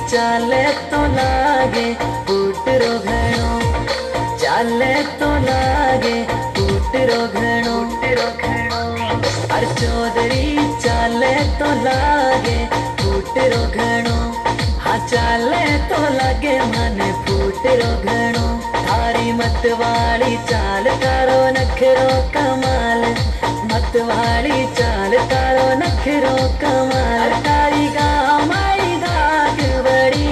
चाले तो लागे फूटरो घणो चाले तो लागे फूटरो घणो अर चौधरी चाले तो लागे फूटरो घणो हाँ चाले तो लागे मन फूटरो घणो थारी मतवाली चाल करो नखरो कमाल मतवाली चाल करो नखरो कमाल तारी गामाई धाक बड़ी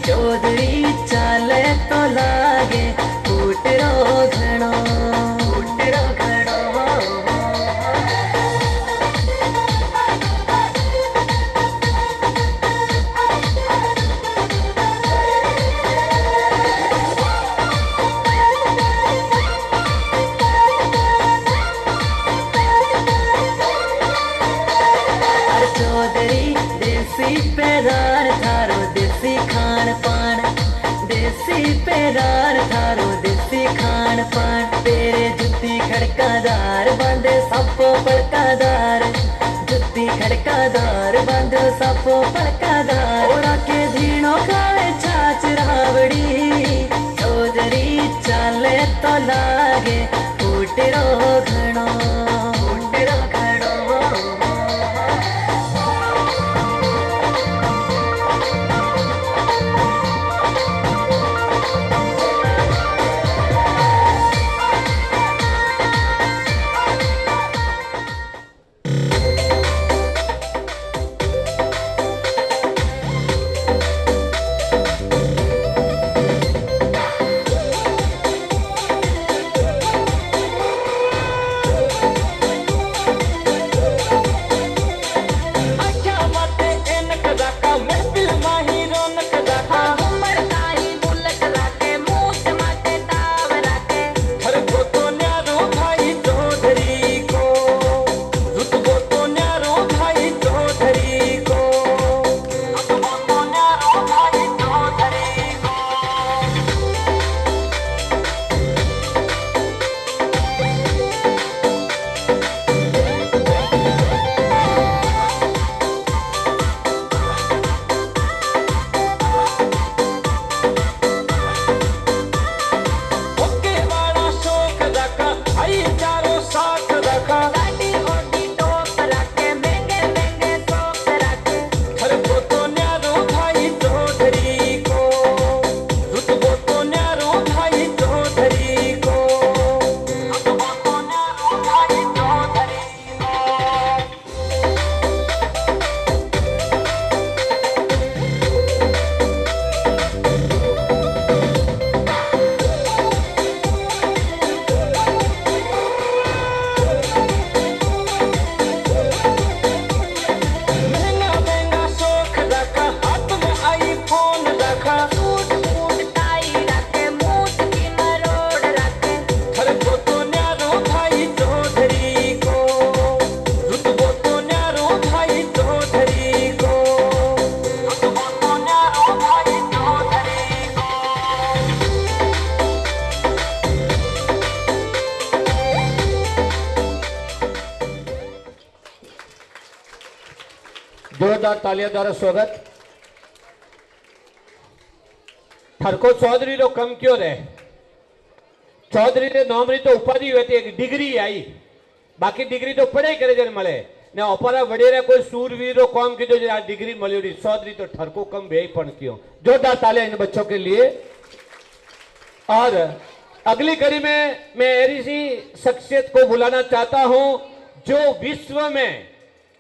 चौधरी चाले तो लागे फूटरो घणो फूटरो घणो। चौधरी देसी पैदार थारो देसी खान पान देसी पैदार थारो देसी खान पान तेरे जुत्ती खड़कादार बांधे सपो पड़कादार जुत्ती खड़कादार बांधो सपो पड़कादार और के धीनो खावे छाछ रावड़ी चौधरी चाले तो लागे फूटरो घणो फूटरो घणो। जोरदार तालियां द्वारा स्वागत। ठरको चौधरी रो कम क्यों रहे? चौधरी रे नौमरी तो उपाधि होती एक डिग्री आई, बाकी डिग्री तो पढ़ाई करे जन मले ने ओपरा वडेरा कोई सूरवीरो कॉम की जो डिग्री मली चौधरी तो ठरको कम वे पण क्यों। जोरदार तालियां इन बच्चों के लिए। और अगली कड़ी में मैं ऐसी शख्सियत को बुलाना चाहता हूं जो विश्व में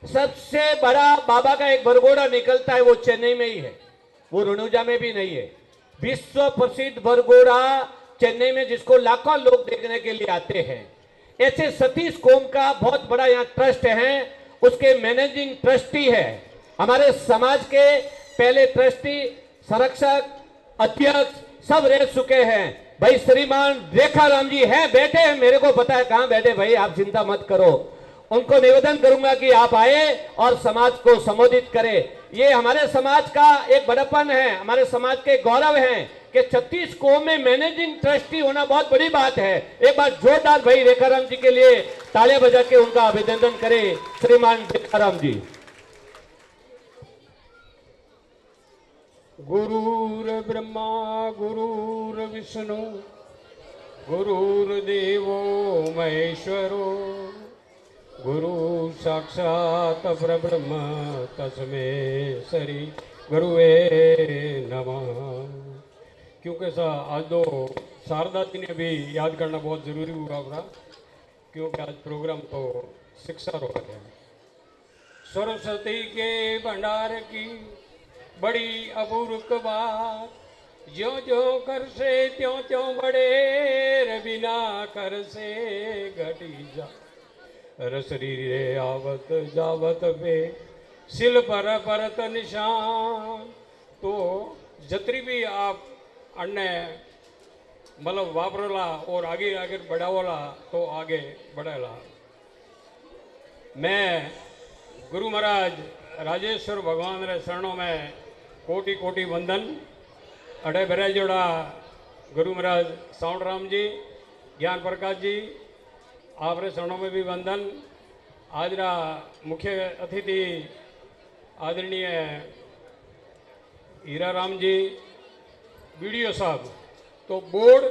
सबसे बड़ा बाबा का एक बरगोड़ा निकलता है, वो चेन्नई में ही है, वो रनुजा में भी नहीं है। विश्व प्रसिद्ध बरगोड़ा चेन्नई में, जिसको लाखों लोग देखने के लिए आते हैं। ऐसे सतीश कोम का बहुत बड़ा यहाँ ट्रस्ट है, उसके मैनेजिंग ट्रस्टी है, हमारे समाज के पहले ट्रस्टी, संरक्षक, अध्यक्ष सब रह चुके हैं। भाई श्रीमान रेखा राम जी हैं, बैठे हैं, मेरे को पता है कहां बैठे भाई, आप चिंता मत करो। उनको निवेदन करूंगा कि आप आए और समाज को संबोधित करें। ये हमारे समाज का एक बड़प्पन है, हमारे समाज के गौरव है कि 36 कौम में मैनेजिंग ट्रस्टी होना बहुत बड़ी बात है। एक बार जोरदार भाई रेखाराम जी के लिए तालियां बजा के उनका अभिनंदन करें। श्रीमान रेखाराम जी। गुरुर्ब्रह्मा गुरुर्विष्णु गुरुर्देवो महेश्वरो गुरु साक्षात परब्रह्म तस्मै श्री गुरुवे नमः। क्योंकि आज दो शारदा जी ने भी याद करना बहुत ज़रूरी हुआ था, क्योंकि आज प्रोग्राम तो शिक्षा रो है। सरस्वती के भंडार की बड़ी अपूर्व बात, जो जो कर से त्यों त्यों बड़े, बिना कर से घटी जा। रसरी रे आवत जावत पे सिल पर परत निशान। तो जतरी भी आप अन्य मतलब वापरला और आगे आगे बढ़ावला तो आगे बढ़ेला। मैं गुरु महाराज राजेश्वर भगवान रे शरणों में कोटि कोटि वंदन। अड़े भरे जोड़ा गुरु महाराज साउंड राम जी, ज्ञान प्रकाश जी, आप रे शरणों में भी वंदन। आज रा मुख्य अतिथि आदरणीय हीरा राम जी वीडियो साहब, तो बोर्ड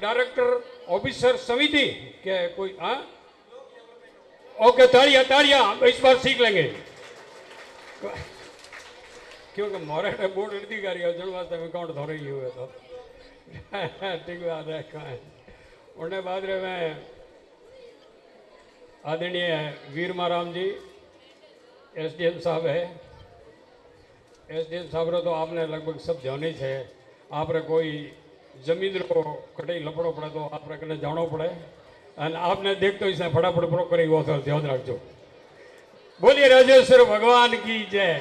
डायरेक्टर ऑफिसर समिति क्या कोई, हाँ ओके, तालियां तालियां इस बार सीख लेंगे, क्योंकि मोरे बोर्ड अधिकारी जन वास्ते में काउंट थोड़े ही हुए तो ठीक बात है। कहाँ उन्हें बाद रे मैं आदरणीय वीर माराम जी एसडीएम साहब है। एसडीएम साहब रो तो आपने लगभग सब जाने छे। आप रे कोई जमीन रो कटई लपड़ो पड़े तो आप रे कने जानो पड़े, और आपने देख तो इसने फटाफट प्रो करी वो तो ध्यान रखो। बोलिए राजेश्वर भगवान की जय।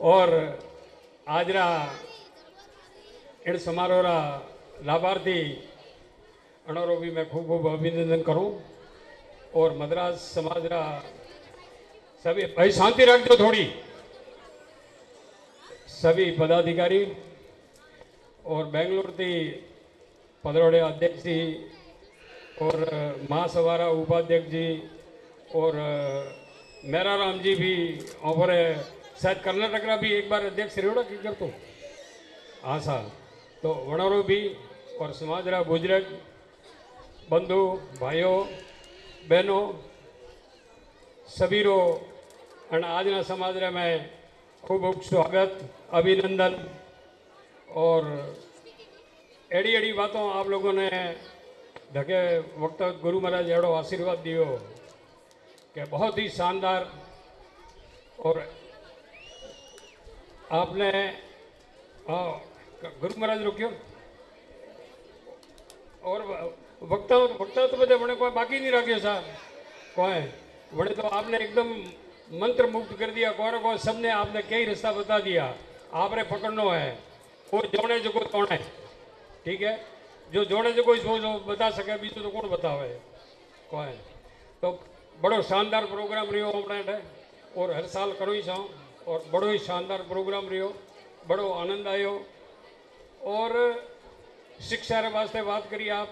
और आजरा इन समारोह रा लाभार्थी अणोरो भी मैं खूब खूब अभिनंदन करूं। और मद्रास समाज रा सभी भाई शांति रखो थोड़ी, सभी पदाधिकारी और बेंगलुरु थी पदरोड़े अध्यक्ष जी और महासभारा उपाध्यक्ष जी और मेरा राम जी भी, और शायद कर्नाटक का भी एक बार अध्यक्ष रेवड़ा की कर तो हाँ साहब, तो वणोरो भी और समाज रा बुजुर्ग बंधु भाइयों बहनों सभी रो और आज ना समाज रे में खूब खूब स्वागत अभिनंदन। और एड़ी एड़ी बातों आप लोगों ने धके वक्त गुरु महाराज एड़ो आशीर्वाद दियो कि बहुत ही शानदार। और आपने गुरु महाराज रुकियो और वक्ता तो बजे बड़े कोई बाकी नहीं रखे साहब कोई बड़े, तो आपने एकदम मंत्र मुक्त कर दिया। कौन कौन सबने आपने कई रास्ता बता दिया, आपने पकड़ना है और जोड़े जो को तोड़े, ठीक है, जो जोड़े जो कोई बता सके बीजू तो कौन बतावे कोई। तो बड़ो शानदार प्रोग्राम रियो अपने और हर साल करो ही छो और बड़ो ही शानदार प्रोग्राम रियो, बड़ो आनंद आयो। और शिक्षा रे वास्ते बात करी आप,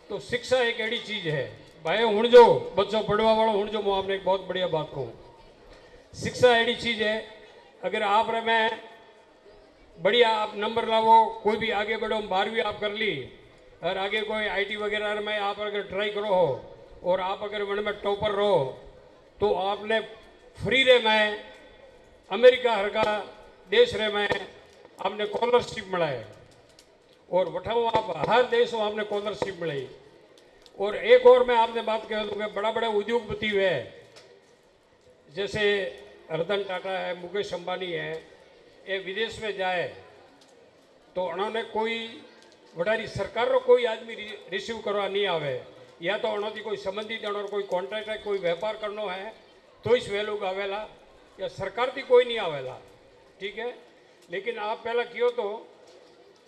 तो शिक्षा एक ऐसी चीज़ है भाई हूँ जो बच्चों पढ़वा वालों हूँ जो मैं आपने एक बहुत बढ़िया बात कहूँ। शिक्षा ऐसी चीज़ है, अगर आप रे में बढ़िया आप नंबर लावो, कोई भी आगे बढ़ो, 12वीं आप कर ली और आगे कोई आईटी वगैरह में आप अगर ट्राई करो हो और आप अगर वन में टॉपर रहो तो आपने फ्री रे में अमेरिका हर का देश रे में आपने स्कॉलरशिप मिला है और वठाओ आप हर देश में आपने स्कॉलरशिप मिलाई। और एक और मैं आपने बात कह दूँगा, बड़ा बड़ा उद्योगपति हुए जैसे रतन टाटा है, मुकेश अंबानी है, ये विदेश में जाए तो उन्होंने कोई वडारी सरकार रो कोई आदमी रिसीव करवा नहीं आवे, या तो उन्होंने कोई संबंधित कोई कॉन्ट्रैक्ट है, कोई व्यापार करनो है तो इस वे लोग आवेला, या सरकार थी कोई नहीं आवेला, ठीक है। लेकिन आप पहला कियो तो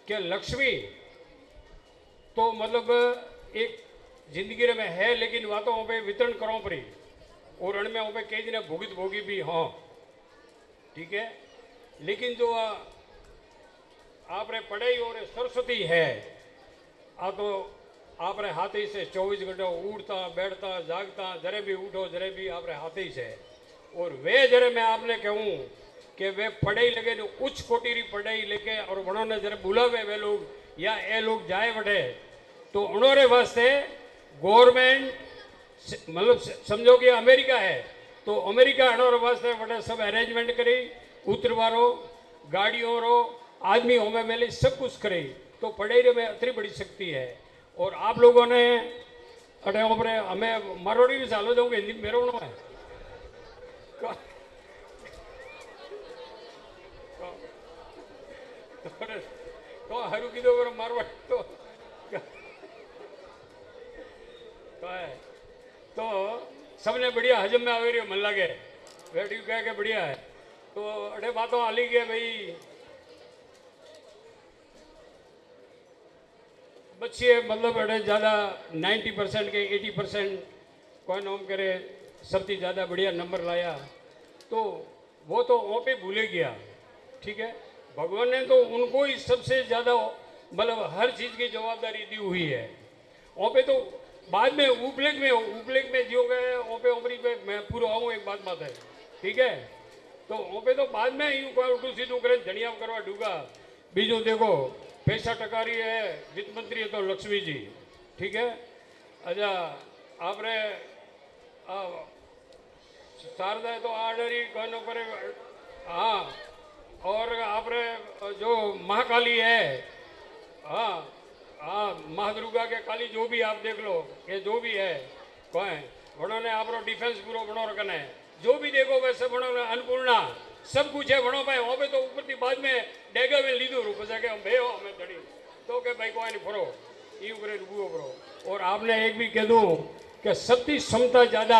कि लक्ष्मी तो मतलब एक जिंदगी में है, लेकिन वहाँ तो पे वितरण करो पड़ी और उनमें पे कई दिन भोगित भोगी भी हाँ, ठीक है। लेकिन जो आप रे पढ़ाई और सरस्वती है आ तो आप रे हाथ ही से 24 घंटे उठता बैठता जागता जरे भी उठो जरे भी आप रे हाथ ही से। और वे जरे मैं आपने कहूँ कि वे पढ़ाई लगे जो उच्च कोटि की पढ़ाई लेके और उन्होंने जरा बुलावे वे लोग या ये लोग जाए बैठे तो उन्होंने वास्ते गवर्नमेंट मतलब समझो कि अमेरिका है तो अमेरिका उन्होंने वास्ते बड़े सब अरेंजमेंट करी, उतरवारो गाड़ियों रो आदमी होमे मेले सब कुछ करे, तो पढ़ाई में अतरी बड़ी शक्ति है। और आप लोगों ने अरे ऊपरे हमें मरोड़ी भी चालो जाऊंगे हिंदी में मेरा है तो हरू की दो मारवाड़ तो सबने बढ़िया हजम में आवे रही मन लगे बैठी कह के बढ़िया है। तो अरे बातों आली गए भाई बच्चे मतलब अरे ज़्यादा 90% के 80% कौन नाम करे सबसे ज़्यादा बढ़िया नंबर लाया तो वो तो वहाँ पे भूले गया, ठीक है। भगवान ने तो उनको ही सबसे ज़्यादा मतलब हर चीज़ की जवाबदारी दी हुई है। वहाँ पे तो बाद में उपलेख में जो गए वहाँ पे उमरी पे मैं पूरा आऊँ एक बात है, ठीक है। तो वहाँ पे तो बाद में यूँ कोई उल्टू सीधू करे धनिया करवा डूगा। बीजू देखो पैसा टकारी है वित्त मंत्री है तो लक्ष्मी जी, ठीक है। अच्छा आपने शारदा है तो आर्डरी कहना करे हाँ। और आपने जो महाकाली है हाँ हाँ महादुर्गा के काली जो भी आप देख लो ये जो भी है कौन उन्होंने आप डिफेंस ब्यूरो बनो रखना है, जो भी देखो वैसे बनो अन्नपूर्णा सब कुछ है बनो भाई। हो तो ऊपर थी बाद में डेगा में लीधो रूप जाके हम भे हो हमें धड़ी तो के भाई कोई नहीं फरो ये ऊपर रुको फरो। और आपने एक भी कह दूँ कि सबकी क्षमता ज़्यादा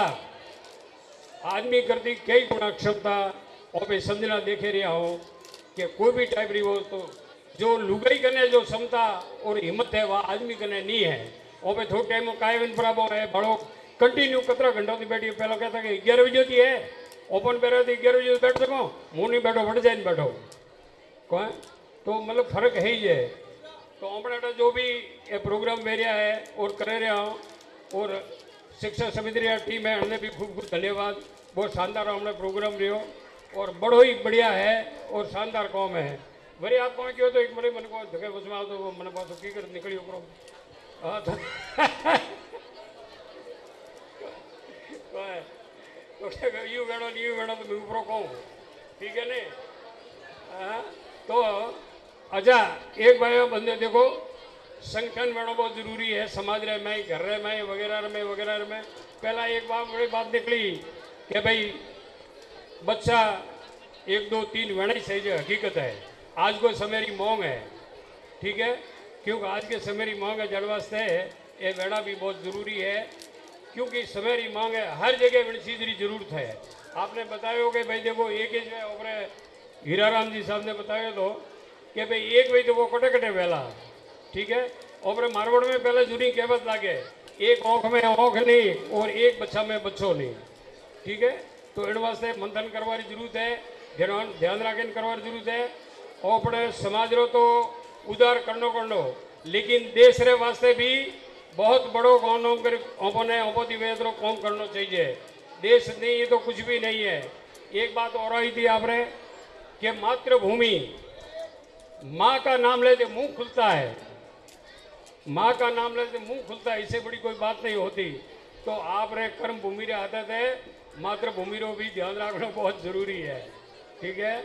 आदमी करती कई गुना क्षमता और पे समझना देखे रहा हो कि कोई भी टाइप रही हो तो जो लुगाई करने जो क्षमता और हिम्मत है वह आदमी करने नहीं है। और पे थोड़े टाइम कायम बराबर है बड़ो कंटिन्यू 17 घंटों की बैठी पहला कहता कि 11 बजे की है ओपन पे रहती 11 बजे बैठ सको मुँह नहीं बैठो बढ़ जाए बैठो कौन तो मतलब फर्क है ही है। तो अपने जो भी ये प्रोग्राम वेरिया है और करे रहा हूँ और शिक्षा समिति टीम है उन्हें भी खूब खूब धन्यवाद। बहुत शानदार हमने प्रोग्राम रहो और बड़ो ही बढ़िया है और शानदार काम है। वरी आप कौन क्यों तो एक बड़े मन को धके बस में आओ तो मन पास की कर निकली ऊपर हाँ तो यू बेड़ो तो मैं ऊपर कहूँ ठीक है नहीं हाँ। तो अच्छा एक भाई बंदे देखो संगठन में बहुत जरूरी है समाज रे में घर रे में वगैरह में। पहला एक बात बड़ी बात निकली कि भाई बच्चा 1 2 3 वेणी सही जो हकीकत है आज को समय की मांग है, ठीक है। क्योंकि आज के समय की मांग है जड़ वास्ते ये वेड़ा भी बहुत ज़रूरी है क्योंकि समय की मांग है हर जगह बड़ी चीज़ की जरूरत है। आपने बताया हो कि भाई देखो एक ही जो अपने हीराराम जी साहब ने बताया तो कि भाई एक भाई तो वो कटे कटे वेला, ठीक है। और मारवाड़ में पहले जूनी कहवत लागे एक आँख में आँख नहीं और एक बच्चा में बच्चों नहीं, ठीक है। तो इन वास्ते मंथन करवानी जरूरत है, ध्यान रखने करवानी जरूरत है। और अपने समाज रो तो उदार करनो लेकिन देश रे वास्ते भी बहुत बड़ो अपने ओपोती वेदरो कौम करना चाहिए। देश नहीं तो कुछ भी नहीं है। एक बात और आई थी आपने कि मातृभूमि, माँ का नाम लेते मुंह खुलता है, माँ का नाम लेते मुंह खुलता है, इससे बड़ी कोई बात नहीं होती। तो आपने कर्म भूमि रे आते थे, मातृभूमि रो भी ध्यान रखना बहुत जरूरी है। ठीक है,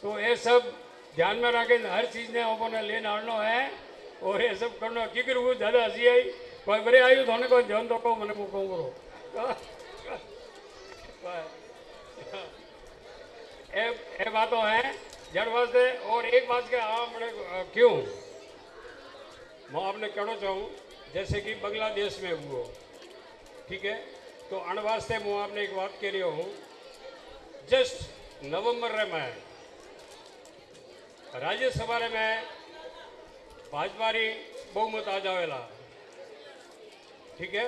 तो ये सब ध्यान में रखे, हर चीज ने अपने लेन आना है और ये सब करना। की करूँ ज्यादा हंसी आई कोई बड़े आई तो कोई ध्यान दो को मैंने कहूँ करो ये बातों है जड़ वास्ते। और एक बात के आपने क्यों मैं आपने कहना चाहूँ, जैसे कि बांग्लादेश में हुआ, ठीक है, तो अण वास्ते मैं आपने एक बात कह रही हूँ। जस्ट नवंबर में राज्यसभा में भाजपा री बहुमत आ जावेला, ठीक है,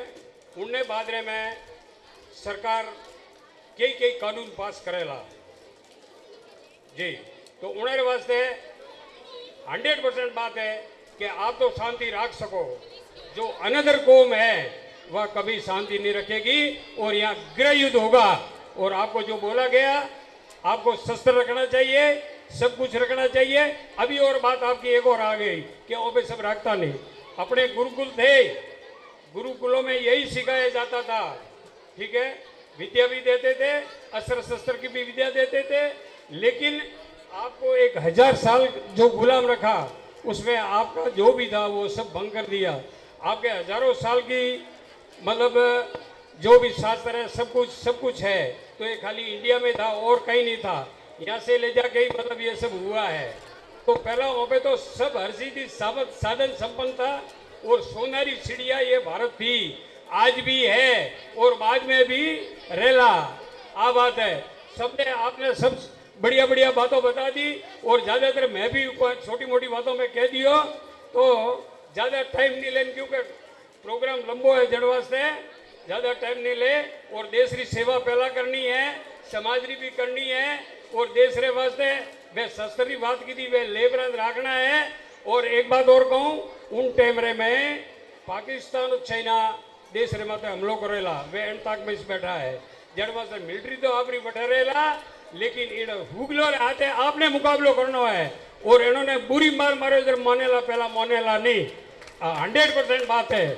उनने बाद रे में सरकार कई कई कानून पास करेला जी। तो उन्हें वास्ते 100% बात है कि आप तो शांति रख सको, जो अनदर कौम है वह कभी शांति नहीं रखेगी और यहाँ गृह युद्ध होगा। और आपको जो बोला गया, आपको शस्त्र रखना चाहिए, सब कुछ रखना चाहिए। अभी और बात आपकी एक और आ गई कि वो पे सब रखता नहीं। अपने गुरुकुल थे, गुरुकुलों में यही सिखाया जाता था, ठीक है, विद्या भी देते थे, अस्त्र शस्त्र की भी विद्या देते थे। लेकिन आपको 1000 साल जो गुलाम रखा, उसमें आपका जो भी था वो सब भंग कर दिया। आपके हजारों साल की मतलब जो भी शास्त्र है, सब कुछ है, तो ये खाली इंडिया में था और कहीं नहीं था। यहाँ से ले जाके मतलब ये सब हुआ है। तो पहला वहाँ पे तो सब हर चीज साधन संपन्न था और सोनारी चिड़िया ये भारत थी, आज भी है और बाद में भी रेला। आ बात है, सबने आपने सब बढ़िया बढ़िया बातों बता दी और ज़्यादातर मैं भी छोटी मोटी बातों में कह दियो, तो ज़्यादा टाइम नहीं लें क्योंकि प्रोग्राम लंबो है, जड़ वास्ते ज़्यादा टाइम नहीं ले। और देश की सेवा पहला करनी है, समाज की भी करनी है और देश रे वास्ते वे शस्त्र की बात की थी, वे लेबरंद रखना है। और एक बात और कहूँ, उन टाइम रे में पाकिस्तान और चाइना देश रे माते हमलो करेला, वे एंड तक में बैठा है। जड़ वास्ते मिलिट्री तो आपरी बैठा रहेला, लेकिन इन हुगलो हाथे आपने मुकाबलो करना है। और इन्होंने बुरी मार मारे इधर मानेला, पहला मानेला नहीं, 100% बात है।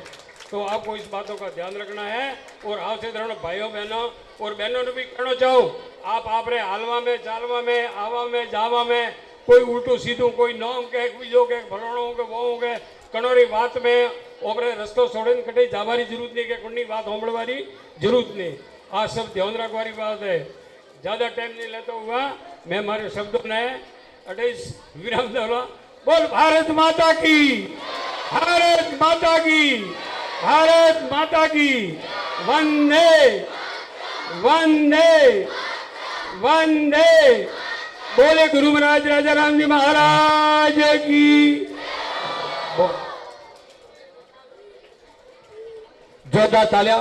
तो आपको इस बातों का ध्यान रखना है। और आपसे भाइयों बहनों और बहनों ने भी कहना चाहूँ, आप रे हालवा में चालवा में आवा में जावा में कोई उल्टू सीधू कोई नाम के बीजो के फलाणों के वो के कणोरी बात में ओपरे रस्तो छोड़े कटे जावारी जरूरत नहीं के कुंडी बात होंबड़वारी जरूरत नहीं। आ सब ध्यान रखवारी बात है। ज़्यादा टाइम नहीं लेता हुआ मैं हमारे शब्दों ने अटे विराम दूंगा। बोल भारत माता की, भारत माता की, भारत माता की, वंदे वंदे वंदे। बोले गुरु महाराज राजा राम जी महाराज की। जोरदार तालियां।